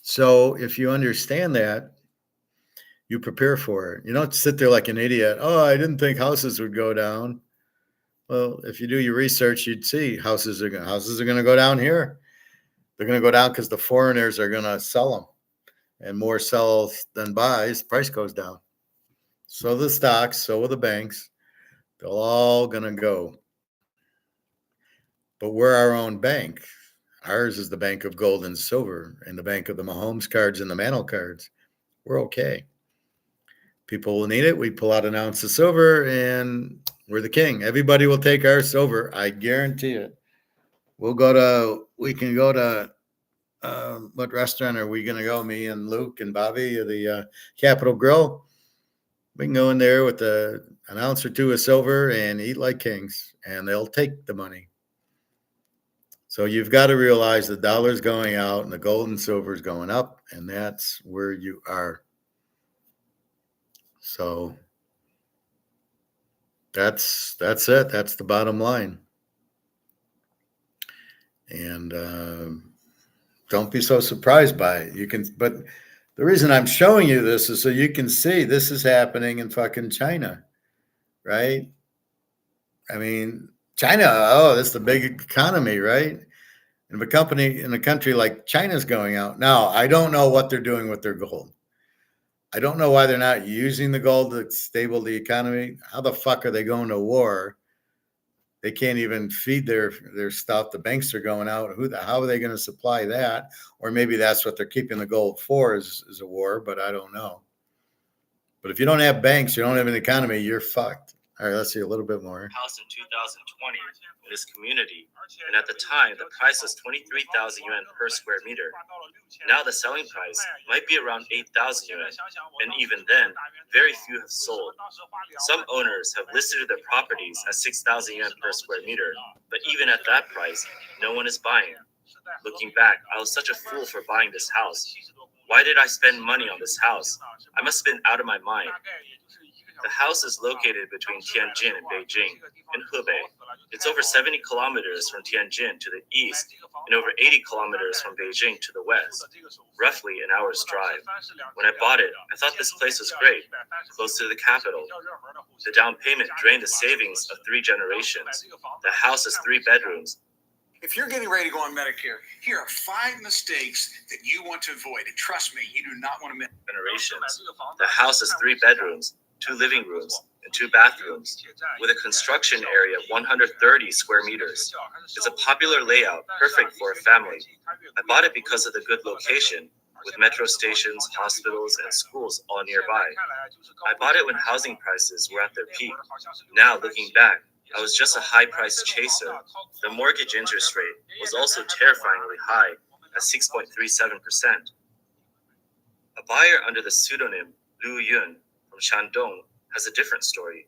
So if you understand that, you prepare for it. You don't sit there like an idiot. Oh, I didn't think houses would go down. Well, if you do your research, you'd see houses are going to go down here. They're going to go down because the foreigners are going to sell them. And more sells than buys, price goes down. So the stocks, so will the banks. They're all going to go. But we're our own bank. Ours is the bank of gold and silver and the bank of the Mahomes cards and the Mantle cards. We're okay. People will need it. We pull out an ounce of silver and we're the king. Everybody will take our silver. I guarantee it. We can go to, what restaurant are we going to go? Me and Luke and Bobby, the Capitol Grill. We can go in there with an ounce or two of silver and eat like kings, and they'll take the money. So you've got to realize the dollar's going out and the gold and silver is going up, and that's where you are. So that's it. That's the bottom line. And don't be so surprised by it. But the reason I'm showing you this is so you can see this is happening in fucking China, right? I mean, China, that's the big economy, right? And a country like China's going out. Now, I don't know what they're doing with their gold. I don't know why they're not using the gold to stable the economy. How the fuck are they going to war? They can't even feed their stuff. The banks are going out. How are they going to supply that? Or maybe that's what they're keeping the gold for is a war, but I don't know. But if you don't have banks, you don't have an economy, you're fucked. All right, let's see a little bit more. House in 2020 in this community, and at the time the price was 23,000 yuan per square meter. Now the selling price might be around 8,000 yuan, and even then, very few have sold. Some owners have listed their properties at 6,000 yuan per square meter, but even at that price, no one is buying. Looking back, I was such a fool for buying this house. Why did I spend money on this house? I must have been out of my mind. The house is located between Tianjin and Beijing in Hebei. It's over 70 kilometers from Tianjin to the east and over 80 kilometers from Beijing to the west, roughly an hour's drive. When I bought it, I thought this place was great, close to the capital. The down payment drained the savings of 3 generations. The house has 3 bedrooms. If you're getting ready to go on Medicare, here are 5 mistakes that you want to avoid. And trust me, you do not want to miss Generations. The house has 3 bedrooms, 2 living rooms, and 2 bathrooms, with a construction area of 130 square meters. It's a popular layout, perfect for a family. I bought it because of the good location, with metro stations, hospitals, and schools all nearby. I bought it when housing prices were at their peak. Now, looking back, I was just a high-price chaser. The mortgage interest rate was also terrifyingly high at 6.37%. A buyer under the pseudonym Lu Yun from Shandong has a different story.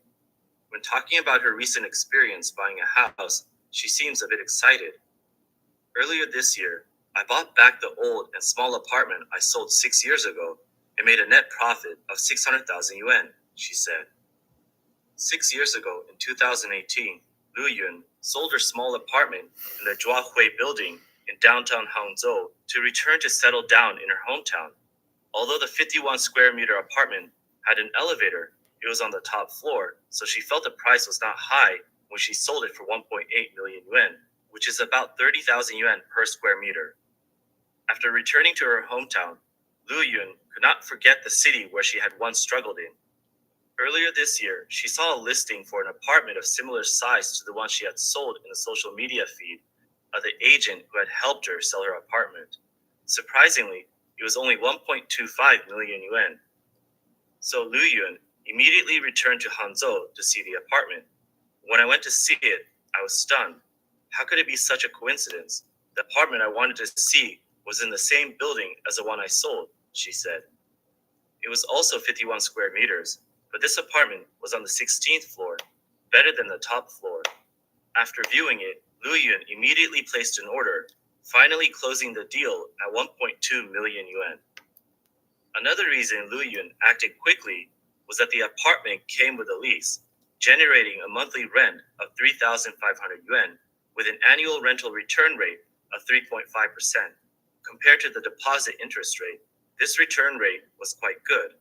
When talking about her recent experience buying a house, she seems a bit excited. Earlier this year, I bought back the old and small apartment I sold 6 years ago and made a net profit of 600,000 yuan, she said. 6 years ago, in 2018, Lu Yun sold her small apartment in the Zhuahui building in downtown Hangzhou to return to settle down in her hometown. Although the 51 square meter apartment had an elevator, it was on the top floor, so she felt the price was not high when she sold it for 1.8 million yuan, which is about 30,000 yuan per square meter. After returning to her hometown, Lu Yun could not forget the city where she had once struggled in. Earlier this year, she saw a listing for an apartment of similar size to the one she had sold in the social media feed of the agent who had helped her sell her apartment. Surprisingly, it was only 1.25 million yuan. So Lu Yun immediately returned to Hangzhou to see the apartment. When I went to see it, I was stunned. How could it be such a coincidence? The apartment I wanted to see was in the same building as the one I sold, she said. It was also 51 square meters, but this apartment was on the 16th floor, better than the top floor. After viewing it, Lu Yun immediately placed an order, finally closing the deal at 1.2 million yuan. Another reason Lu Yun acted quickly was that the apartment came with a lease, generating a monthly rent of 3,500 yuan with an annual rental return rate of 3.5%. Compared to the deposit interest rate, this return rate was quite good.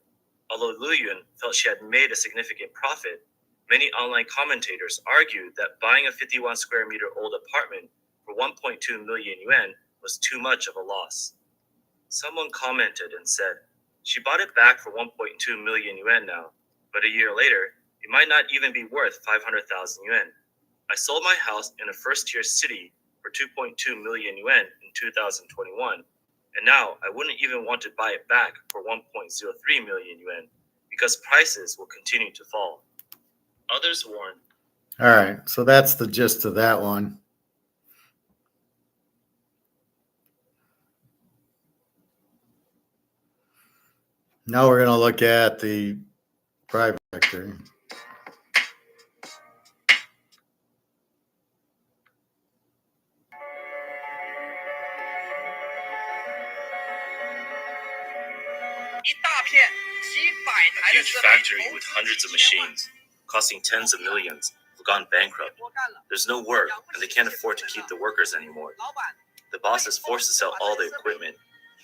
Although Lu Yun felt she had made a significant profit, many online commentators argued that buying a 51 square meter old apartment for 1.2 million yuan was too much of a loss. Someone commented and said, she bought it back for 1.2 million yuan now, but a year later, it might not even be worth 500,000 yuan. I sold my house in a first-tier city for 2.2 million yuan in 2021, and now I wouldn't even want to buy it back for 1.03 million yuan because prices will continue to fall. Others warn. All right, so that's the gist of that one. Now we're going to look at the private sector. A huge factory with hundreds of machines, costing tens of millions, have gone bankrupt. There's no work, and they can't afford to keep the workers anymore. The boss is forced to sell all the equipment,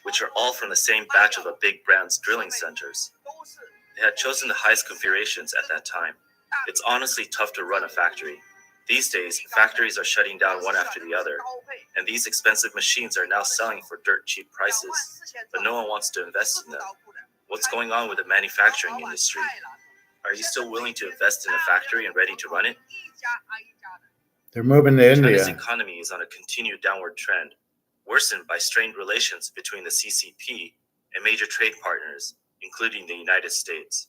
which are all from the same batch of a big brand's drilling centers. They had chosen the highest configurations at that time. It's honestly tough to run a factory. These days, factories are shutting down one after the other, and these expensive machines are now selling for dirt cheap prices, but no one wants to invest in them. What's going on with the manufacturing industry? Are you still willing to invest in a factory and ready to run it? They're moving to China's India. economy is on a continued downward trend, worsened by strained relations between the CCP and major trade partners, including the United States.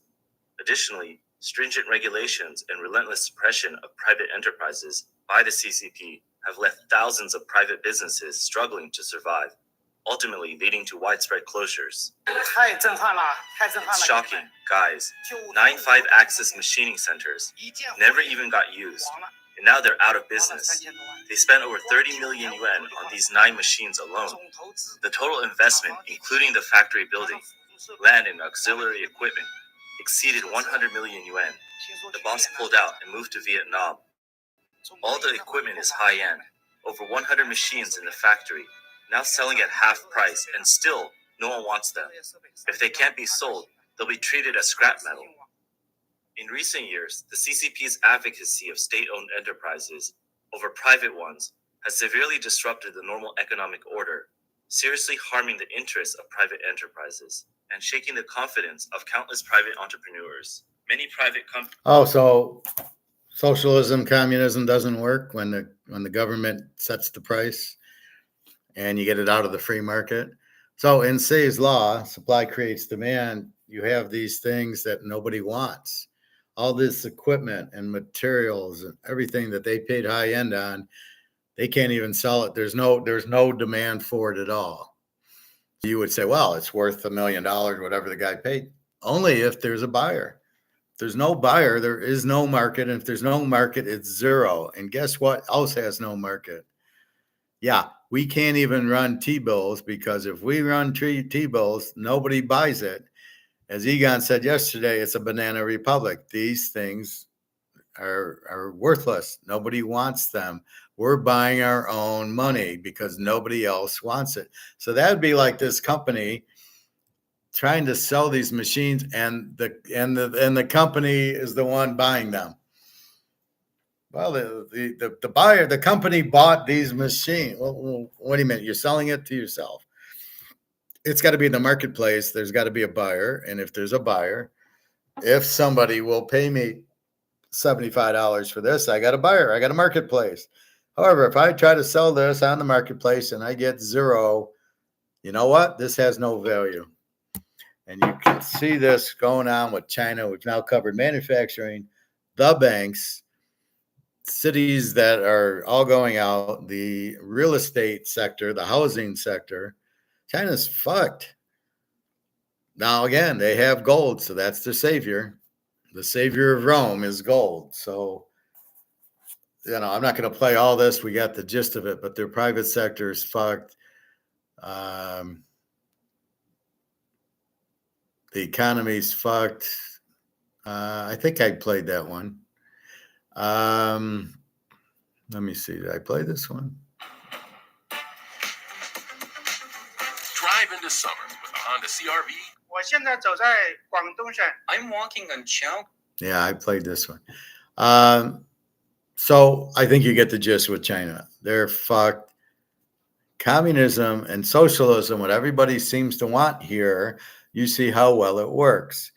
Additionally, stringent regulations and relentless suppression of private enterprises by the CCP have left thousands of private businesses struggling to survive, ultimately leading to widespread closures. It's shocking, guys. 9 5-axis machining centers never even got used, and now they're out of business. They spent over 30 million yuan on these 9 machines alone. The total investment, including the factory building, land and auxiliary equipment, exceeded 100 million yuan. The boss pulled out and moved to Vietnam. All the equipment is high-end, over 100 machines in the factory, now selling at half price, and still no one wants them. If they can't be sold, they'll be treated as scrap metal. In recent years, the CCP's advocacy of state-owned enterprises over private ones has severely disrupted the normal economic order, seriously harming the interests of private enterprises and shaking the confidence of countless private entrepreneurs. Many private companies. Oh, so socialism, communism doesn't work when the government sets the price and you get it out of the free market. So in Say's law, supply creates demand. You have these things that nobody wants. All this equipment and materials and everything that they paid high end on, they can't even sell it. There's no demand for it at all. You would say, well, it's worth $1 million, whatever the guy paid. Only if there's a buyer. If there's no buyer, there is no market. And if there's no market, it's zero. And guess what else has no market? Yeah, we can't even run T-bills because if we run T-bills, nobody buys it. As Egon said yesterday, it's a banana republic. These things are worthless. Nobody wants them. We're buying our own money because nobody else wants it. So that would be like this company trying to sell these machines, and the company is the one buying them. Well, the buyer, the company bought these machines. Well, what do you mean? You're selling it to yourself. It's got to be in the marketplace. There's got to be a buyer. And if there's a buyer, if somebody will pay me $75 for this, I got a buyer. I got a marketplace. However, if I try to sell this on the marketplace and I get zero, you know what? This has no value. And you can see this going on with China. We've now covered manufacturing, the banks, cities that are all going out, the real estate sector, the housing sector. China's fucked. Now, again, they have gold, so that's their savior. The savior of Rome is gold. So, I'm not going to play all this. We got the gist of it, but their private sector is fucked. The economy's fucked. I think I played that one. Let me see. Did I play this one? Drive into summer with a Honda CRV. 我现在走在广东省。 I'm walking on Chao. Yeah, I played this one. So I think you get the gist with China. They're fucked. Communism and socialism, what everybody seems to want here, you see how well it works.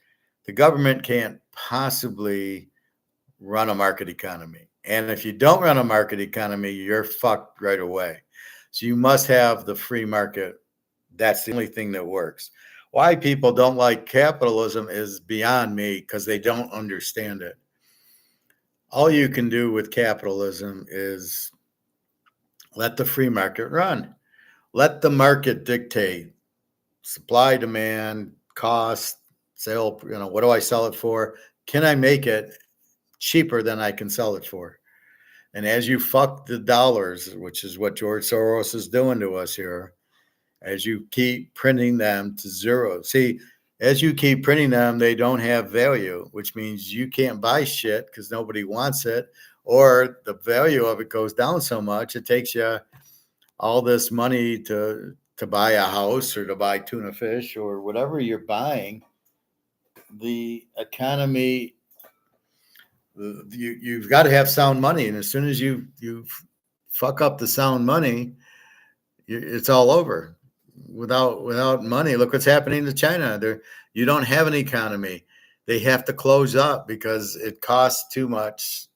The government can't possibly run a market economy. And if you don't run a market economy, you're fucked right away. So you must have the free market. That's the only thing that works. Why people don't like capitalism is beyond me because they don't understand it. All you can do with capitalism is let the free market run. Let the market dictate supply, demand, cost, sale. What do I sell it for? Can I make it cheaper than I can sell it for? And as you fuck the dollars, which is what George Soros is doing to us here, as you keep printing them to zero. See, as you keep printing them, they don't have value, which means you can't buy shit because nobody wants it, or the value of it goes down so much, it takes you all this money to buy a house or to buy tuna fish or whatever you're buying. The economy, you've got to have sound money. And as soon as you fuck up the sound money, it's all over. Without money, look what's happening to China. You don't have an economy. They have to close up because it costs too much,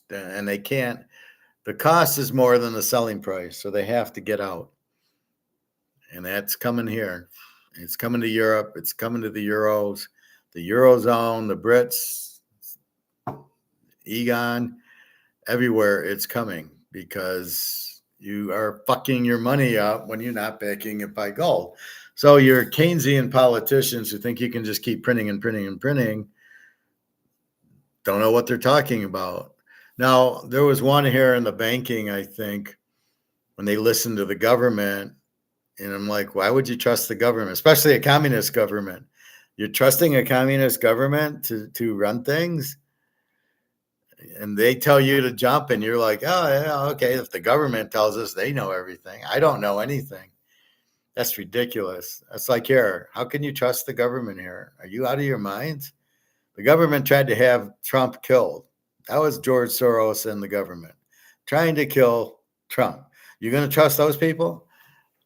and they can't. The cost is more than the selling price, so they have to get out. And that's coming here. It's coming to Europe. It's coming to the Euros, the Eurozone, the Brits, Egon, everywhere it's coming because you are fucking your money up when you're not backing it by gold. So your Keynesian politicians who think you can just keep printing and printing and printing don't know what they're talking about. Now, there was one here in the banking, I think, when they listened to the government, and I'm like, why would you trust the government, especially a communist government? You're trusting a communist government to run things? And they tell you to jump, and you're like, oh, yeah, okay. If the government tells us they know everything, I don't know anything. That's ridiculous. That's like, here, how can you trust the government here? Are you out of your minds? The government tried to have Trump killed. That was George Soros and the government trying to kill Trump. You're going to trust those people?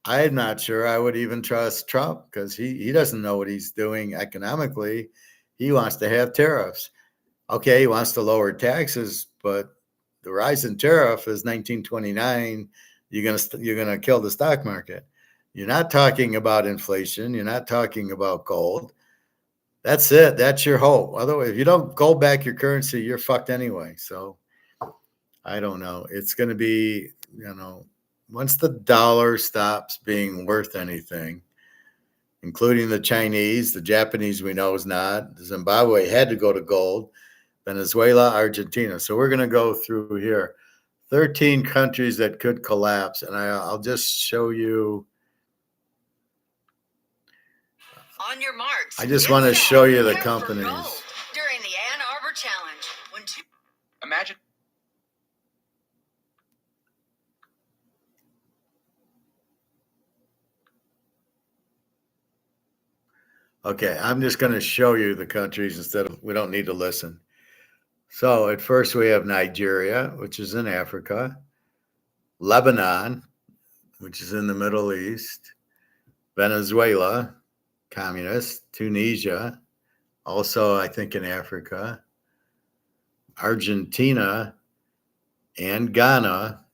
I'm not sure I would even trust Trump because he doesn't know what he's doing economically. He wants to have tariffs. Okay, he wants to lower taxes, but the rise in tariff is 1929. You're gonna kill the stock market. You're not talking about inflation. You're not talking about gold. That's it. That's your hope. Otherwise, if you don't gold back your currency, you're fucked anyway. So I don't know. It's going to be, once the dollar stops being worth anything, including the Chinese, the Japanese we know is not. Zimbabwe had to go to gold. Venezuela, Argentina. So we're going to go through here. 13 countries that could collapse. And I'll just show you. On your marks. I just want to show you the companies. During the Ann Arbor Challenge. Imagine. Okay, I'm just going to show you the countries instead of, we don't need to listen. So at first we have Nigeria, which is in Africa, Lebanon, which is in the Middle East, Venezuela, communist, Tunisia, also I think in Africa, Argentina, and Ghana,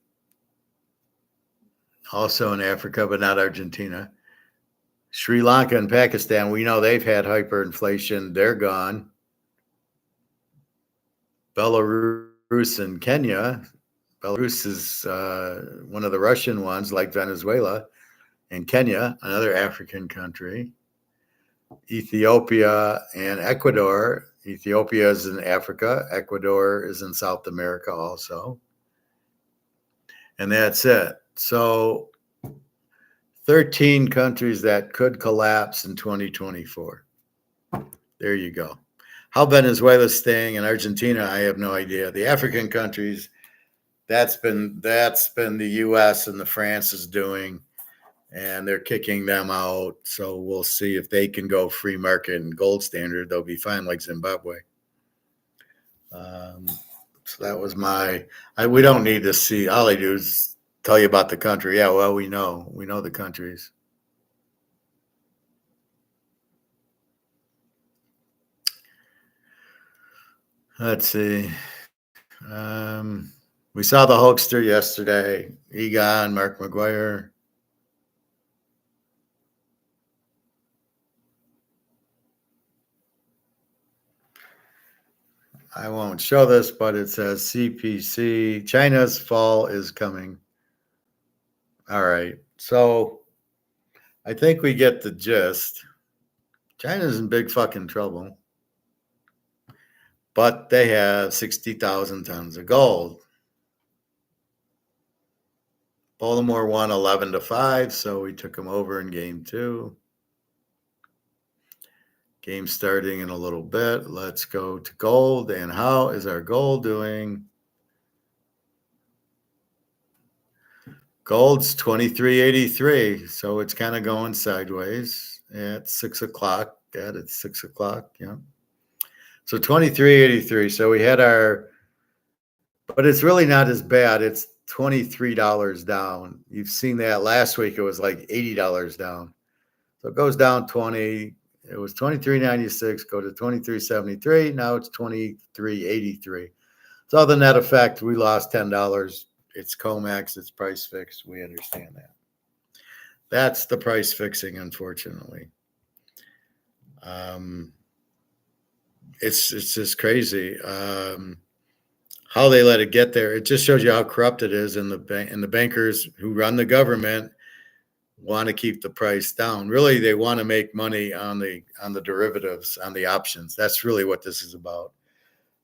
also in Africa, but not Argentina. Sri Lanka and Pakistan, we know they've had hyperinflation. They're gone. Belarus and Kenya. Belarus is one of the Russian ones, like Venezuela. And Kenya, another African country. Ethiopia and Ecuador. Ethiopia is in Africa. Ecuador is in South America also. And that's it. So 13 countries that could collapse in 2024. There you go. How Venezuela's staying and Argentina, I have no idea. The African countries, that's been the US and the France is doing, and they're kicking them out. So we'll see if they can go free market and gold standard. They'll be fine, like Zimbabwe. So that was we don't need to see. All I do is tell you about the country. Yeah, well, we know the countries. Let's see. We saw the Hulkster yesterday. Egon, Mark McGuire. I won't show this, but it says CPC. China's fall is coming. All right. So I think we get the gist. China's in big fucking trouble. But they have 60,000 tons of gold. Baltimore won 11-5, so we took them over in game 2. Game starting in a little bit. Let's go to gold. And how is our gold doing? Gold's 23.83, so it's kind of going sideways at 6 o'clock. It's 6 o'clock, yeah. So 23.83. So we had but it's really not as bad. It's $23 down. You've seen that last week. It was like $80 down. So it goes down 20. It was 23.96, go to 23.73. Now it's 23.83. So the net effect, we lost $10. It's comex, it's price fixed. We understand that. That's the price fixing, unfortunately. It's just crazy. How they let it get there. It just shows you how corrupt it is, and the bankers who run the government want to keep the price down. Really, they want to make money on the derivatives, on the options. That's really what this is about.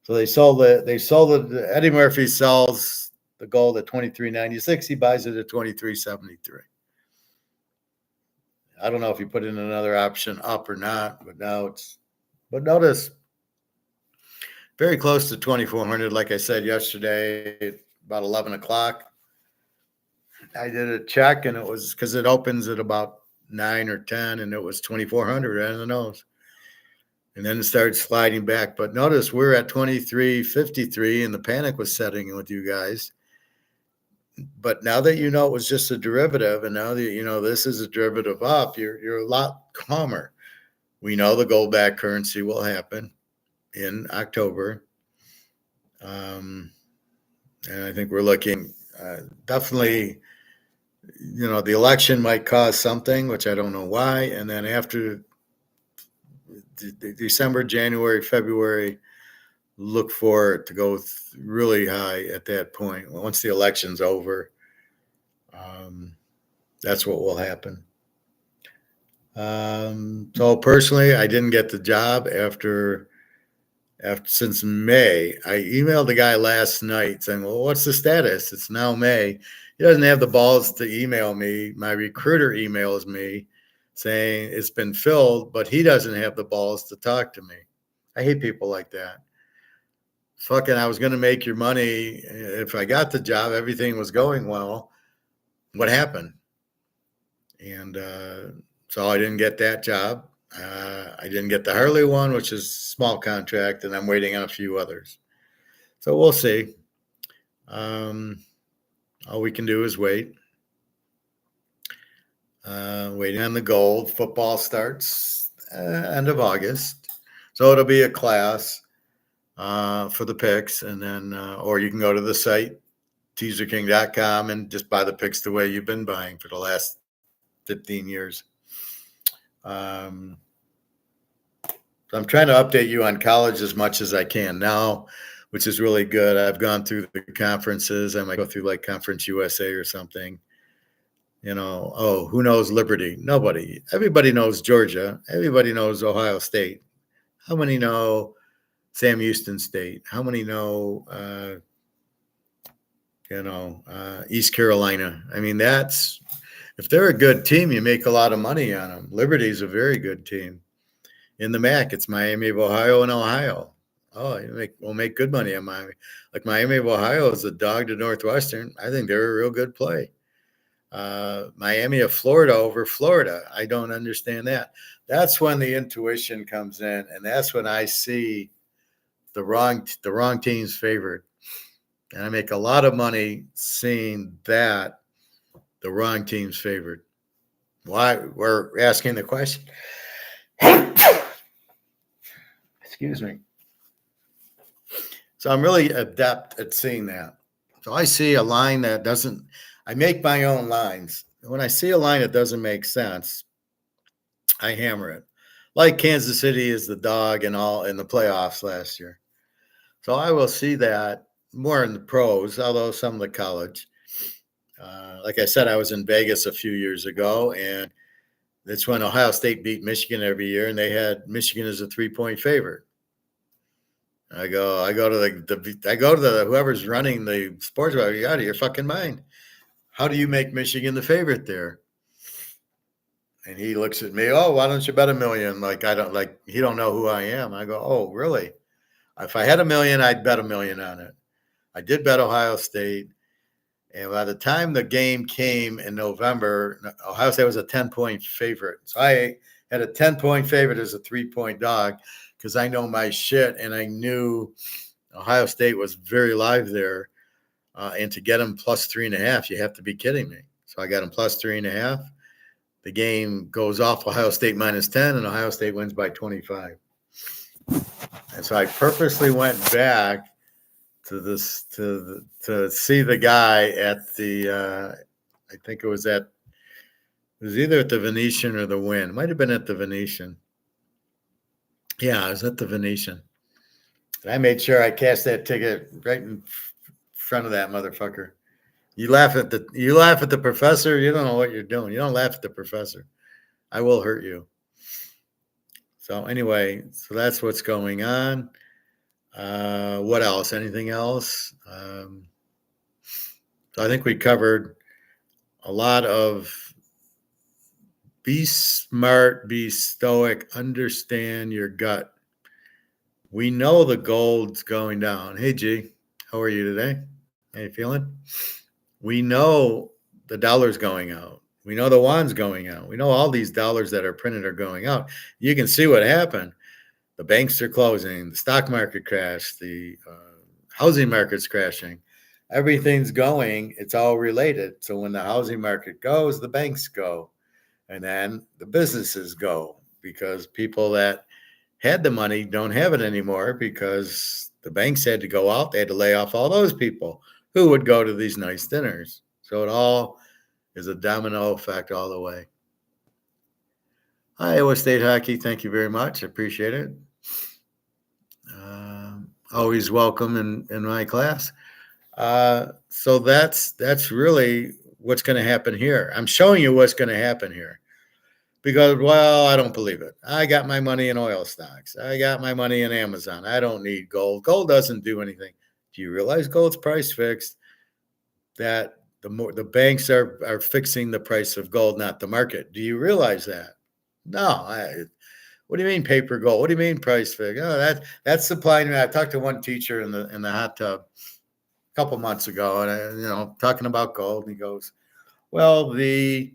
So they sold it. Eddie Murphy sells the gold at 23.96. He buys it at 23.73. I don't know if he put in another option up or not, but notice very close to 2,400. Like I said yesterday, about 11 o'clock. I did a check, and it was because it opens at about 9 or 10, and it was 2,400 right on the nose. And then it started sliding back. But notice we're at 23.53, and the panic was setting in with you guys. But now that you know it was just a derivative, and now that you know this is a derivative up, you're a lot calmer. We know the gold-backed currency will happen in October. And I think we're looking definitely, the election might cause something, which I don't know why. And then after December, January, February, look for it to go really high at that point. Once the election's over, that's what will happen. So personally, I didn't get the job since May. I emailed the guy last night saying, well, what's the status? It's now May. He doesn't have the balls to email me. My recruiter emails me saying it's been filled, but he doesn't have the balls to talk to me. I hate people like that. Fucking, I was going to make your money. If I got the job, everything was going well. What happened? And so I didn't get that job. I didn't get the Harley one, which is small contract, and I'm waiting on a few others. So we'll see. All we can do is wait. Waiting on the gold. Football starts end of August. So it'll be a class for the picks. And then, or you can go to the site, teaserking.com, and just buy the picks the way you've been buying for the last 15 years. So I'm trying to update you on college as much as I can now, which is really good. I've gone through the conferences. I might go through like Conference USA or something. Oh, who knows Liberty? Nobody. Everybody knows Georgia. Everybody knows Ohio State. How many know Sam Houston State? How many know, East Carolina? I mean, if they're a good team, you make a lot of money on them. Liberty's a very good team. In the MAC, it's Miami of Ohio and Ohio. Oh, we'll make good money on Miami. Like Miami of Ohio is a dog to Northwestern. I think they're a real good play. Miami of Florida over Florida. I don't understand that. That's when the intuition comes in, and that's when I see the wrong team's favored. And I make a lot of money seeing that the wrong team's favored. Why? We're asking the question. Excuse me. So I'm really adept at seeing that. So I see a line that doesn't, I make my own lines. When I see a line that doesn't make sense, I hammer it. Like Kansas City is the dog in the playoffs last year. So I will see that more in the pros, although some of the college. Like I said, I was in Vegas a few years ago, and that's when Ohio State beat Michigan every year, and they had Michigan as a 3-point favorite. I go to whoever's running the sports bar. You're out of your fucking mind. How do you make Michigan the favorite there? And he looks at me. Oh, why don't you bet $1 million? He don't know who I am. I go, oh, really? If I had $1 million, I'd bet $1 million on it. I did bet Ohio State. And by the time the game came in November, Ohio State was a 10-point favorite. So I had a 10-point favorite as a 3-point dog because I know my shit, and I knew Ohio State was very live there. And to get them plus 3.5, you have to be kidding me. So I got them plus 3.5. The game goes off Ohio State minus 10, and Ohio State wins by 25. And so I purposely went back to see the guy at the I think it was either at the Venetian or the Wynn. It might have been at the Venetian. Yeah, I was at the Venetian. And I made sure I cashed that ticket right in front of that motherfucker. You laugh at the professor, you don't know what you're doing. You don't laugh at the professor. I will hurt you. So anyway, so that's what's going on. What else? Anything else? So I think we covered a lot of be smart, be stoic, understand your gut. We know the gold's going down. Hey, G, how are you today? How you feeling? We know the dollar's going out. We know the yuan's going out. We know all these dollars that are printed are going out. You can see what happened. The banks are closing. The stock market crashed. The housing market's crashing. Everything's going. It's all related. So when the housing market goes, the banks go. And then the businesses go because people that had the money don't have it anymore because the banks had to go out. They had to lay off all those people who would go to these nice dinners. So it all is a domino effect all the way. Iowa State hockey, thank you very much. I appreciate it. Always welcome in my class. So that's really what's going to happen here. I'm showing you what's going to happen here because, well, I don't believe it. I got my money in oil stocks. I got my money in Amazon. I don't need gold. Gold doesn't do anything. Do you realize gold's price fixed? That the banks are fixing the price of gold, not the market. Do you realize that? No. What do you mean paper gold? What do you mean price fix? Oh, that's supply and demand. I talked to one teacher in the hot tub a couple months ago, and talking about gold, and he goes, "Well, it's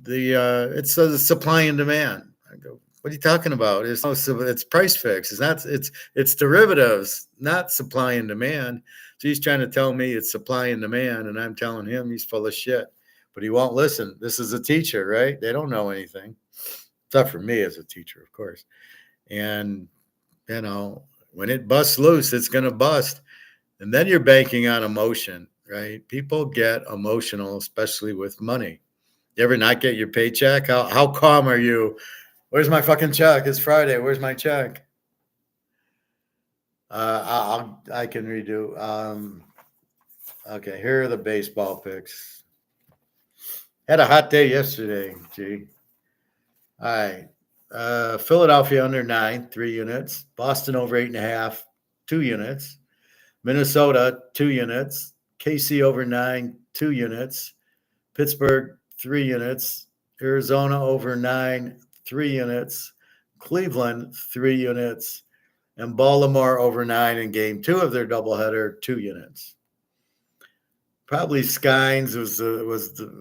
the supply and demand." I go, What are you talking about? It's price fix. It's derivatives, not supply and demand. So he's trying to tell me it's supply and demand, and I'm telling him he's full of shit. But he won't listen. This is a teacher, right? They don't know anything. Except for me as a teacher, of course. And when it busts loose, it's gonna bust. And then you're banking on emotion, right? People get emotional, especially with money. You ever not get your paycheck? How calm are you? Where's my fucking check? It's Friday. Where's my check? I can redo. Okay, here are the baseball picks. Had a hot day yesterday. Gee. All right. Philadelphia under 9, 3 units. Boston over 8.5, 2 units. Minnesota 2 units. KC over 9, 2 units. Pittsburgh 3 units. Arizona over 9, 3 units. Cleveland 3 units. And Baltimore over 9 in game 2 of their doubleheader, 2 units. Probably Skynes was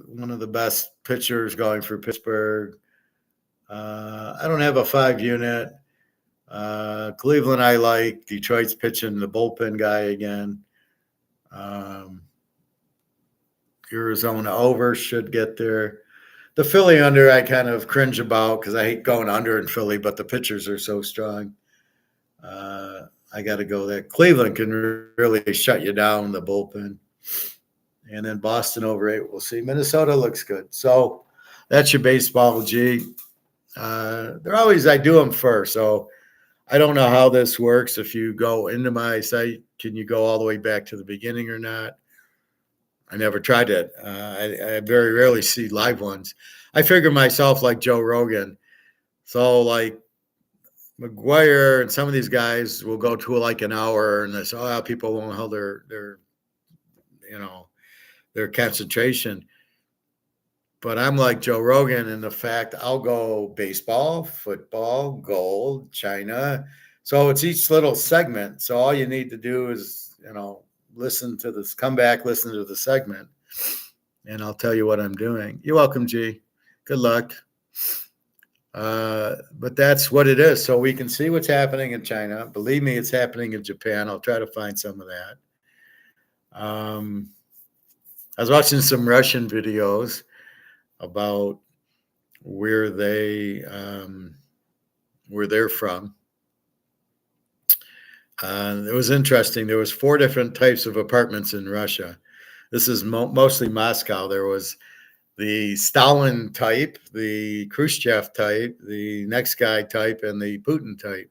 one of the best pitchers going for Pittsburgh. I don't have a 5 unit. Cleveland I like. Detroit's pitching the bullpen guy again. Arizona over should get there. The Philly under I kind of cringe about because I hate going under in Philly, but the pitchers are so strong. I got to go there. Cleveland can really shut you down, the bullpen. And then Boston over 8, we'll see. Minnesota looks good. So that's your baseball, G. They're always, I do them first. So I don't know how this works. If you go into my site, can you go all the way back to the beginning or not? I never tried it. I very rarely see live ones. I figure myself like Joe Rogan. So like McGuire and some of these guys will go to like an hour and they say, oh, people won't hold their concentration. But I'm like Joe Rogan in the fact I'll go baseball, football, gold, China. So it's each little segment. So all you need to do is, listen to this, come back, listen to the segment, and I'll tell you what I'm doing. You're welcome, G. Good luck. But that's what it is. So we can see what's happening in China. Believe me, it's happening in Japan. I'll try to find some of that. I was watching some Russian videos about where they're from. It was interesting. There was 4 different types of apartments in Russia. This is mostly Moscow. There was the Stalin type, the Khrushchev type, the next guy type, and the Putin type.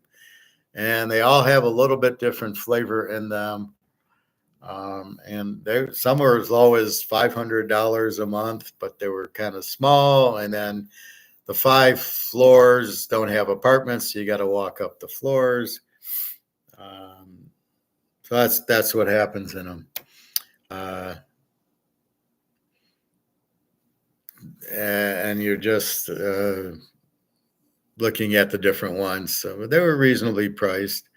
And they all have a little bit different flavor in them. And some were as low as $500 a month, but they were kind of small. And then the 5 floors don't have apartments. So you got to walk up the floors. So that's what happens in them. And you're just looking at the different ones. So they were reasonably priced.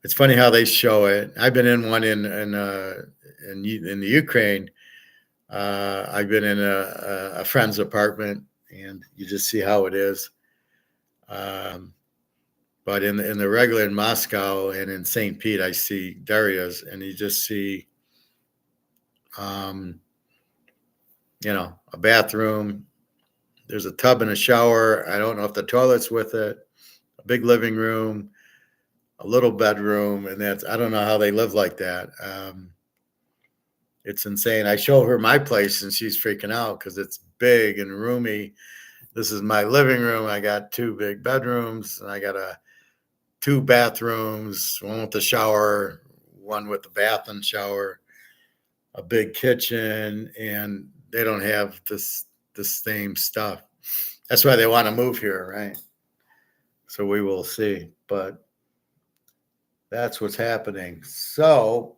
It's funny how they show it. I've been in one in the Ukraine. I've been in a friend's apartment, and you just see how it is. But in the regular in Moscow and in St. Pete, I see Daria's, and you just see, a bathroom. There's a tub and a shower. I don't know if the toilet's with it. A big living room, a little bedroom, and I don't know how they live like that. It's insane. I show her my place, and she's freaking out because it's big and roomy. This is my living room. I got 2 big bedrooms, and I got 2 bathrooms, one with the shower, one with the bath and shower, a big kitchen, and they don't have the same stuff. That's why they want to move here, right? So we will see, but that's what's happening. So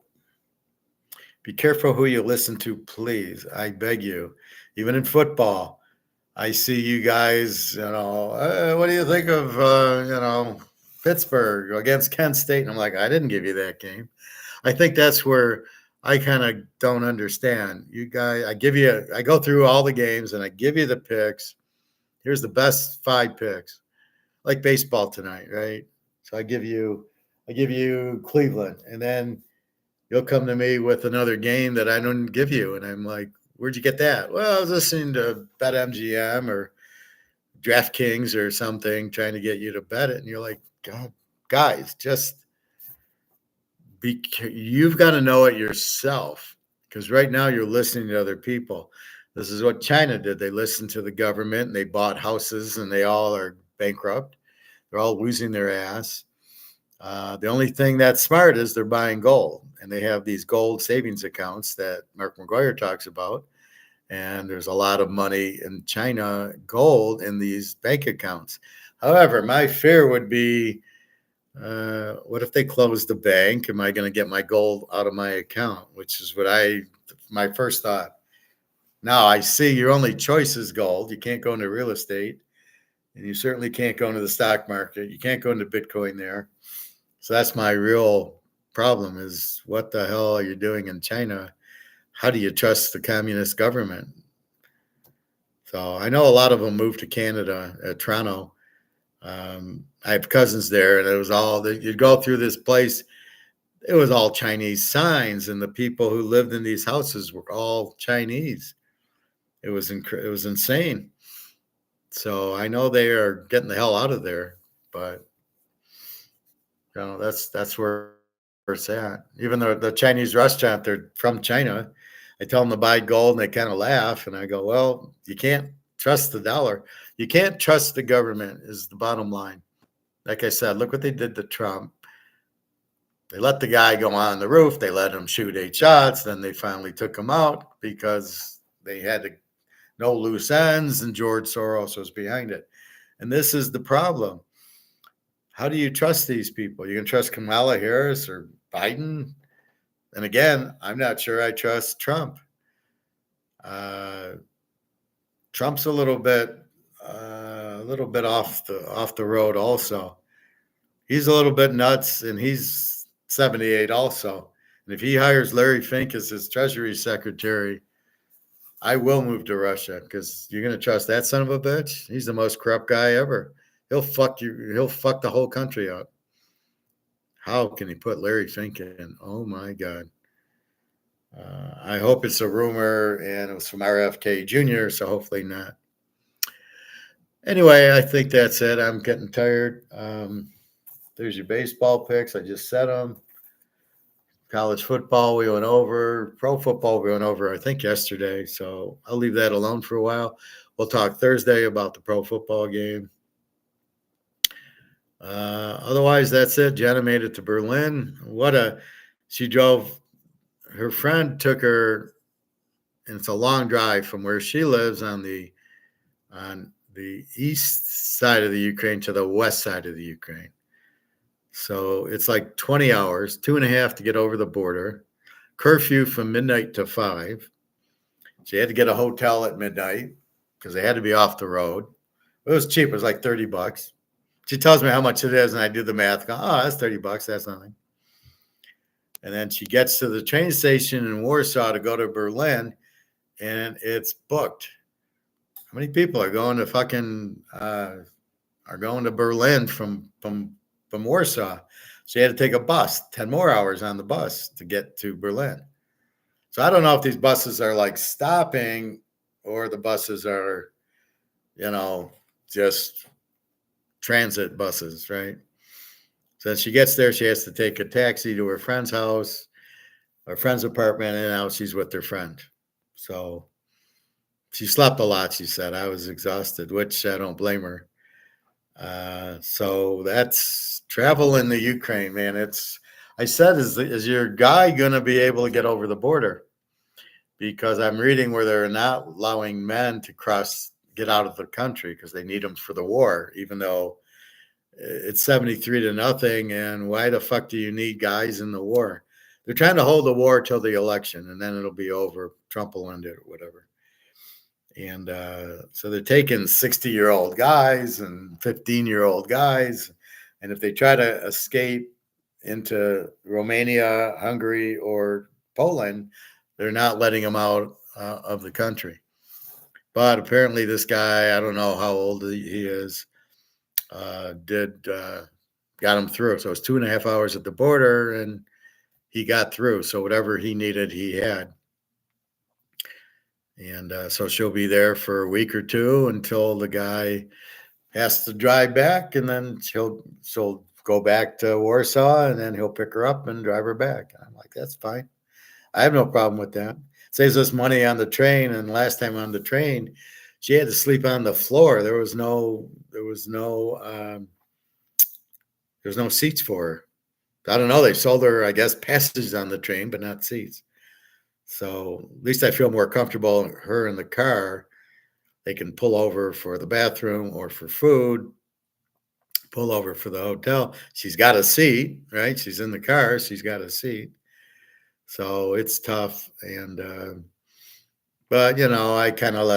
be careful who you listen to, please. I beg you. Even in football, I see you guys, what do you think of, Pittsburgh against Kent State? And I'm like, I didn't give you that game. I think that's where I kind of don't understand. You guys, I go through all the games and I give you the picks, Here's the best 5 picks, like baseball tonight, right? So I give you Cleveland, and then you'll come to me with another game that I don't give you, and I'm like, where'd you get that? Well, I was listening to BetMGM or DraftKings or something, trying to get you to bet it, and you're like, God, guys, just you've got to know it yourself, because right now you're listening to other people. This is what China did. They listened to the government and they bought houses, and they all are bankrupt. They're all losing their ass. The only thing that's smart is they're buying gold, and they have these gold savings accounts that Mark McGuire talks about. And there's a lot of money in China gold in these bank accounts. However, my fear would be, what if they close the bank? Am I going to get my gold out of my account? Which is what my first thought. Now I see your only choice is gold. You can't go into real estate, and you certainly can't go into the stock market. You can't go into Bitcoin there. So that's my real problem is, what the hell are you doing in China? How do you trust the communist government? So I know a lot of them moved to Canada, Toronto. I have cousins there, and it was all that you'd go through this place. It was all Chinese signs, and the people who lived in these houses were all Chinese. It was insane. So I know they are getting the hell out of there, but that's where it's at. Even though the Chinese restaurant, they're from China. I tell them to buy gold, and they kind of laugh. And I go, well, you can't trust the dollar. You can't trust the government is the bottom line. Like I said, look what they did to Trump. They let the guy go on the roof. They let him shoot 8 shots. Then they finally took him out because they had no loose ends, and George Soros was behind it. And this is the problem. How do you trust these people? You can trust Kamala Harris or Biden? And again, I'm not sure I trust Trump. Trump's a little bit off the road also. He's a little bit nuts, and he's 78 also. And if he hires Larry Fink as his Treasury Secretary, I will move to Russia, because you're going to trust that son of a bitch? He's the most corrupt guy ever. He'll fuck you. He'll fuck the whole country up. How can he put Larry Fink in? Oh my God. I hope it's a rumor and it was from RFK Jr., so hopefully not. Anyway, I think that's it. I'm getting tired. There's your baseball picks. I just said them. College football we went over. Pro football we went over, I think, yesterday. So I'll leave that alone for a while. We'll talk Thursday about the pro football game. Otherwise, that's it. Jenna made it to Berlin. She drove. Her friend took her, and it's a long drive from where she lives on the east side of the Ukraine to the west side of the Ukraine. So it's like 20 hours, 2.5 to get over the border. Curfew from midnight to 5. She had to get a hotel at midnight because they had to be off the road. It was cheap. It was like $30. She tells me how much it is, and I do the math. Go, oh, that's $30. That's nothing. And then she gets to the train station in Warsaw to go to Berlin, and it's booked. How many people are going to Berlin from Warsaw? So you had to take a bus, 10 more hours on the bus to get to Berlin. So I don't know if these buses are like stopping, or the buses are, just transit buses, right? So she gets there, she has to take a taxi to her friend's house, her friend's apartment, and now she's with her friend. So she slept a lot, she said. I was exhausted, which I don't blame her. So that's travel in the Ukraine, man. I said, is your guy going to be able to get over the border? Because I'm reading where they're not allowing men to get out of the country because they need them for the war, even though it's 73-0. And why the fuck do you need guys in the war? They're trying to hold the war till the election, and then it'll be over. Trump will end it or whatever. And so they're taking 60-year-old guys and 15-year-old guys. And if they try to escape into Romania, Hungary, or Poland, they're not letting them out of the country. But apparently this guy, I don't know how old he is, got him through. So it's 2.5 hours at the border, and he got through. So whatever he needed, he had. And so she'll be there for a week or two until the guy has to drive back, and then she'll go back to Warsaw, and then he'll pick her up and drive her back. I'm like, that's fine. I have no problem with that. Saves us money on the train. And last time on the train, she had to sleep on the floor. There was no seats for her. I don't know. They sold her, I guess, passages on the train, but not seats. So at least I feel more comfortable her in the car. They can pull over for the bathroom or for food, pull over for the hotel. She's got a seat, right? She's in the car. She's got a seat. So it's tough. And, but, I kind of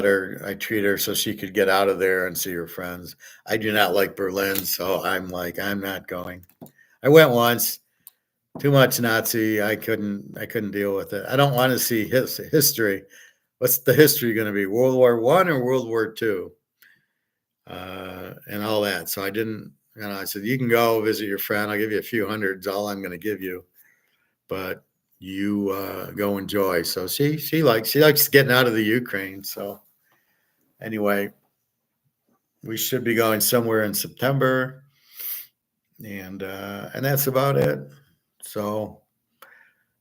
I treat her so she could get out of there and see her friends. I do not like Berlin. So I'm like, I'm not going. I went once. Too much Nazi. I couldn't deal with it. I don't want to see history. What's the history going to be? World War I or World War II? And all that. So I didn't, I said, you can go visit your friend. I'll give you a few hundreds, all I'm going to give you. But you go enjoy. So she likes getting out of the Ukraine. So anyway, we should be going somewhere in September. And that's about it. So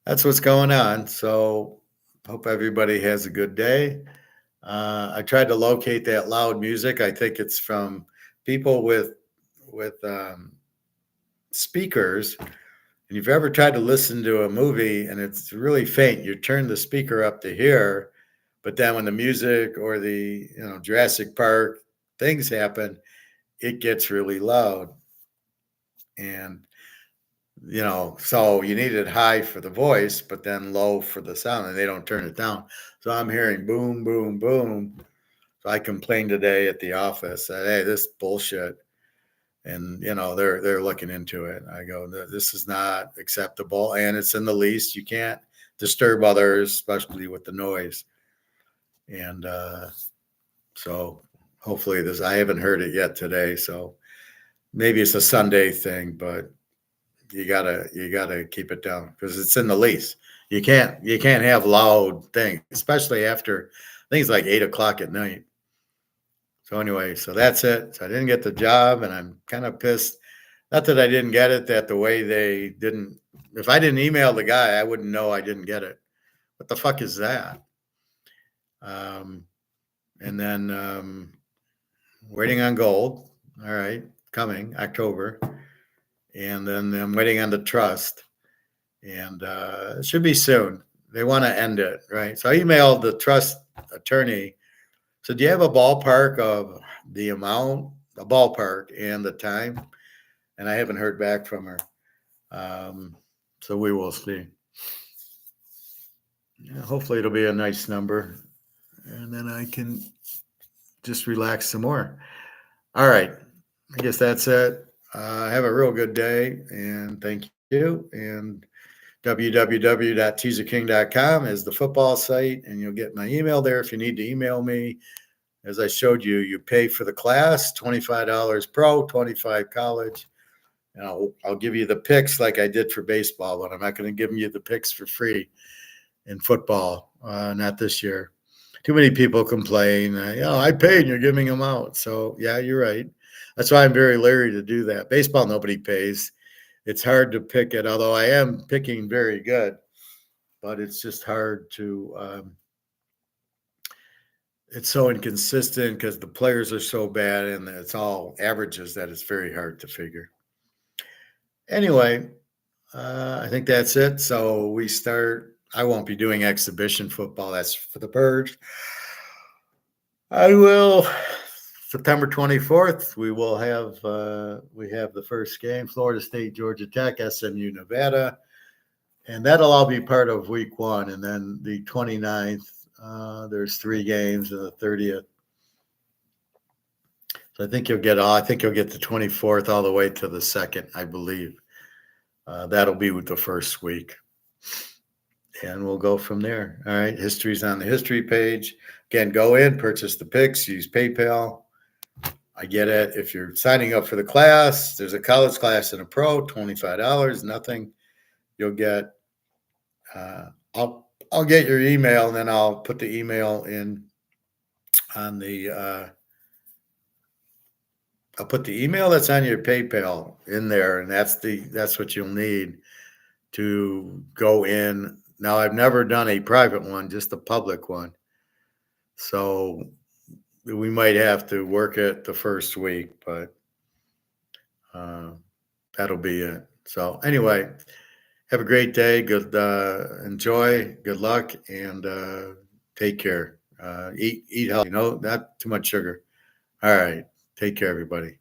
that's what's going on. So hope everybody has a good day. I tried to locate that loud music. I think it's from people with speakers. And if you've ever tried to listen to a movie and it's really faint, you turn the speaker up to hear, but then when the music or the Jurassic Park things happen, it gets really loud. And so you need it high for the voice, but then low for the sound, and they don't turn it down. So I'm hearing boom, boom, boom. So I complained today at the office that, hey, this bullshit. And, they're looking into it. I go, this is not acceptable. And it's in the lease. You can't disturb others, especially with the noise. And so hopefully I haven't heard it yet today. So maybe it's a Sunday thing, but you gotta keep it down because it's in the lease. You can't have loud things, especially after things like 8 o'clock at night. So anyway, so that's it. So I didn't get the job, and I'm kind of pissed. Not that I didn't get it, that the way they didn't. If I didn't email the guy, I wouldn't know I didn't get it. What the fuck is that? And then waiting on gold. All right, coming October. And then I'm waiting on the trust, and it should be soon. They want to end it, right? So I emailed the trust attorney. So do you have a ballpark of the amount, the ballpark, and the time? And I haven't heard back from her. So we will see. Yeah, hopefully it'll be a nice number, and then I can just relax some more. All right. I guess that's it. Have a real good day, and thank you. And www.teaserking.com is the football site, and you'll get my email there if you need to email me. As I showed you, you pay for the class, $25 pro, $25 college. And I'll give you the picks like I did for baseball, but I'm not going to give you the picks for free in football, not this year. Too many people complain, I paid and you're giving them out. So, yeah, you're right. That's why I'm very leery to do that. Baseball, nobody pays. It's hard to pick it, although I am picking very good. But it's just hard to it's so inconsistent because the players are so bad and it's all averages that it's very hard to figure. Anyway, I think that's it. So we start. I won't be doing exhibition football. That's for the birds. I will. September 24th, we will have the first game, Florida State, Georgia Tech, SMU, Nevada. And that'll all be part of week one. And then the 29th, there's 3 games, and the 30th. So I think you'll get the 24th all the way to the 2nd, I believe. That'll be with the first week. and we'll go from there. All right. History's on the history page. Again, go in, purchase the picks, use PayPal. I get it. If you're signing up for the class, there's a college class and a pro, $25, nothing. You'll get, I'll get your email, and then I'll put the email in on the, I'll put the email that's on your PayPal in there, and that's what you'll need to go in. Now, I've never done a private one, just a public one. So we might have to work it the first week, but that'll be it. So anyway, have a great day. Good, enjoy. Good luck, and take care. Eat healthy. Not too much sugar. All right. Take care, everybody.